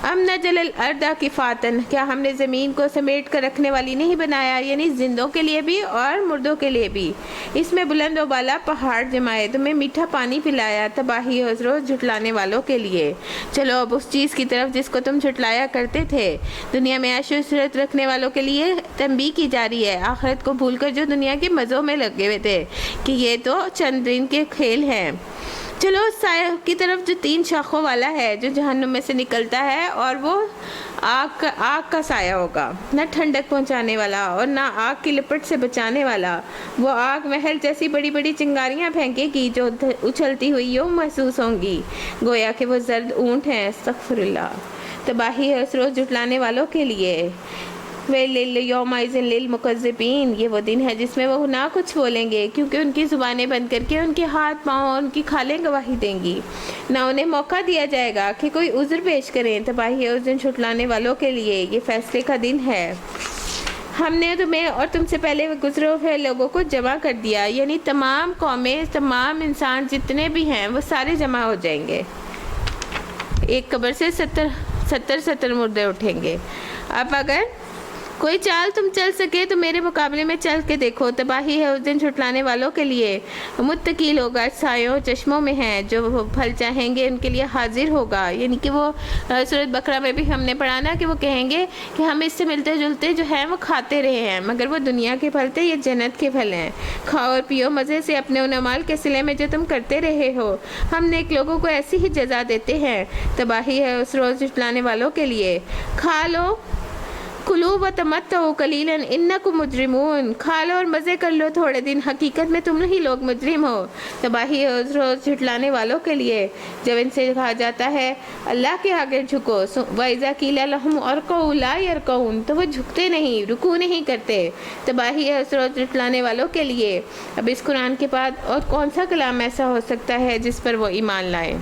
S1: ام نجعل الارض کفاتا، کیا ہم نے زمین کو سمیٹ کر رکھنے والی نہیں بنایا، یعنی زندوں کے لیے بھی اور مردوں کے لیے بھی؟ اس میں بلند و بالا پہاڑ جمائے، تمہیں میٹھا پانی پلایا۔ تباہی اس روز جھٹلانے والوں کے لیے۔ چلو اب اس چیز کی طرف جس کو تم جھٹلایا کرتے تھے۔ دنیا میں عیش و عشرت رکھنے والوں کے لیے تنبیہ کی جا رہی ہے، آخرت کو بھول کر جو دنیا کے مزوں میں لگے ہوئے تھے کہ یہ تو چند دن کے کھیل ہیں۔ چلو اس سایہ کی طرف جو 3 شاخوں والا ہے، جو جہنم میں سے نکلتا ہے، اور وہ آگ کا سایہ ہوگا، نہ ٹھنڈک پہنچانے والا اور نہ آگ کی لپٹ سے بچانے والا۔ وہ آگ محل جیسی بڑی بڑی چنگاریاں پھینکے گی جو اچھلتی ہوئی یوں محسوس ہوں گی، گویا کہ وہ زرد اونٹ ہیں۔ استغفر اللہ۔ تباہی ہے اس روز جھٹلانے والوں کے لیے۔ ویل یومئذ للمکذبین، یہ وہ دن ہے جس میں وہ نہ کچھ بولیں گے، کیونکہ ان کی زبانیں بند کر کے ان کے ہاتھ پاؤں اور ان کی کھالیں گواہی دیں گی، نہ انہیں موقع دیا جائے گا کہ کوئی عذر پیش کریں۔ تباہی ہے اس دن جھٹلانے والوں کے لیے، یہ فیصلے کا دن ہے۔ ہم نے تمہیں اور تم سے پہلے گزرے ہوئے لوگوں کو جمع کر دیا، یعنی تمام قومیں، تمام انسان جتنے بھی ہیں وہ سارے جمع ہو جائیں گے۔ ایک قبر سے 70 مردے اٹھیں گے۔ اب اگر کوئی چال تم چل سکے تو میرے مقابلے میں چل کے دیکھو، تباہی ہے اس دن جھٹلانے والوں کے لیے۔ متقی لوگ سایوں چشموں میں ہیں، جو پھل چاہیں گے ان کے لیے حاضر ہوگا، یعنی کہ وہ سورۃ بقرہ میں بھی ہم نے پڑھا نا کہ وہ کہیں گے کہ ہم اس سے ملتے جلتے جو ہیں وہ کھاتے رہے ہیں، مگر وہ دنیا کے پھل تھے، یہ جنت کے پھل ہیں۔ کھاؤ اور پیو مزے سے اپنے ان اعمال کے صلے میں جو تم کرتے رہے ہو، ہم نیک لوگوں کو ایسی ہی جزا دیتے ہیں۔ تباہی ہے اس روز جھٹلانے والوں کے لیے۔ کھا لو، کلو و تمتعوا قلیلا انکم مجرمون، کھا لو اور مزے کر لو تھوڑے دن، حقیقت میں تم ہی لوگ مجرم ہو۔ تباہی ہے اس روز جھٹلانے والوں کے لیے جب ان سے کہا جاتا ہے اللہ کے آگے جھکو، وَإِذَا قِيلَ لَهُمْ ارْكَعُوا لَا يَرْكَعُونَ، تو وہ جھکتے نہیں، رکوع نہیں کرتے۔ تباہی ہے اس روز جھٹلانے والوں کے لیے۔ اب اس قرآن کے بعد اور کون سا کلام ایسا ہو سکتا ہے جس پر وہ ایمان لائے؟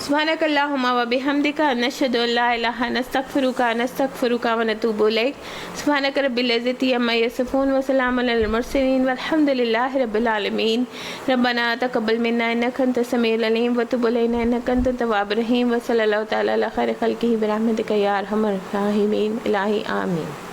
S1: سبحانک اللہم و بحمدک نشہد ان لا الہ نستغفرک ونتوب الیک۔ سبحانک رب العزت عما یصفون وسلام علی المرسلین والحمد للہ رب العالمین۔ ربنا تقبل منا انک انت السمیع العلیم وتب علینا انک انت التواب الرحیم، وصلی اللہ تعالی علی خیر خلقہ برحمتک یا ارحم الراحمین۔ الہی آمین۔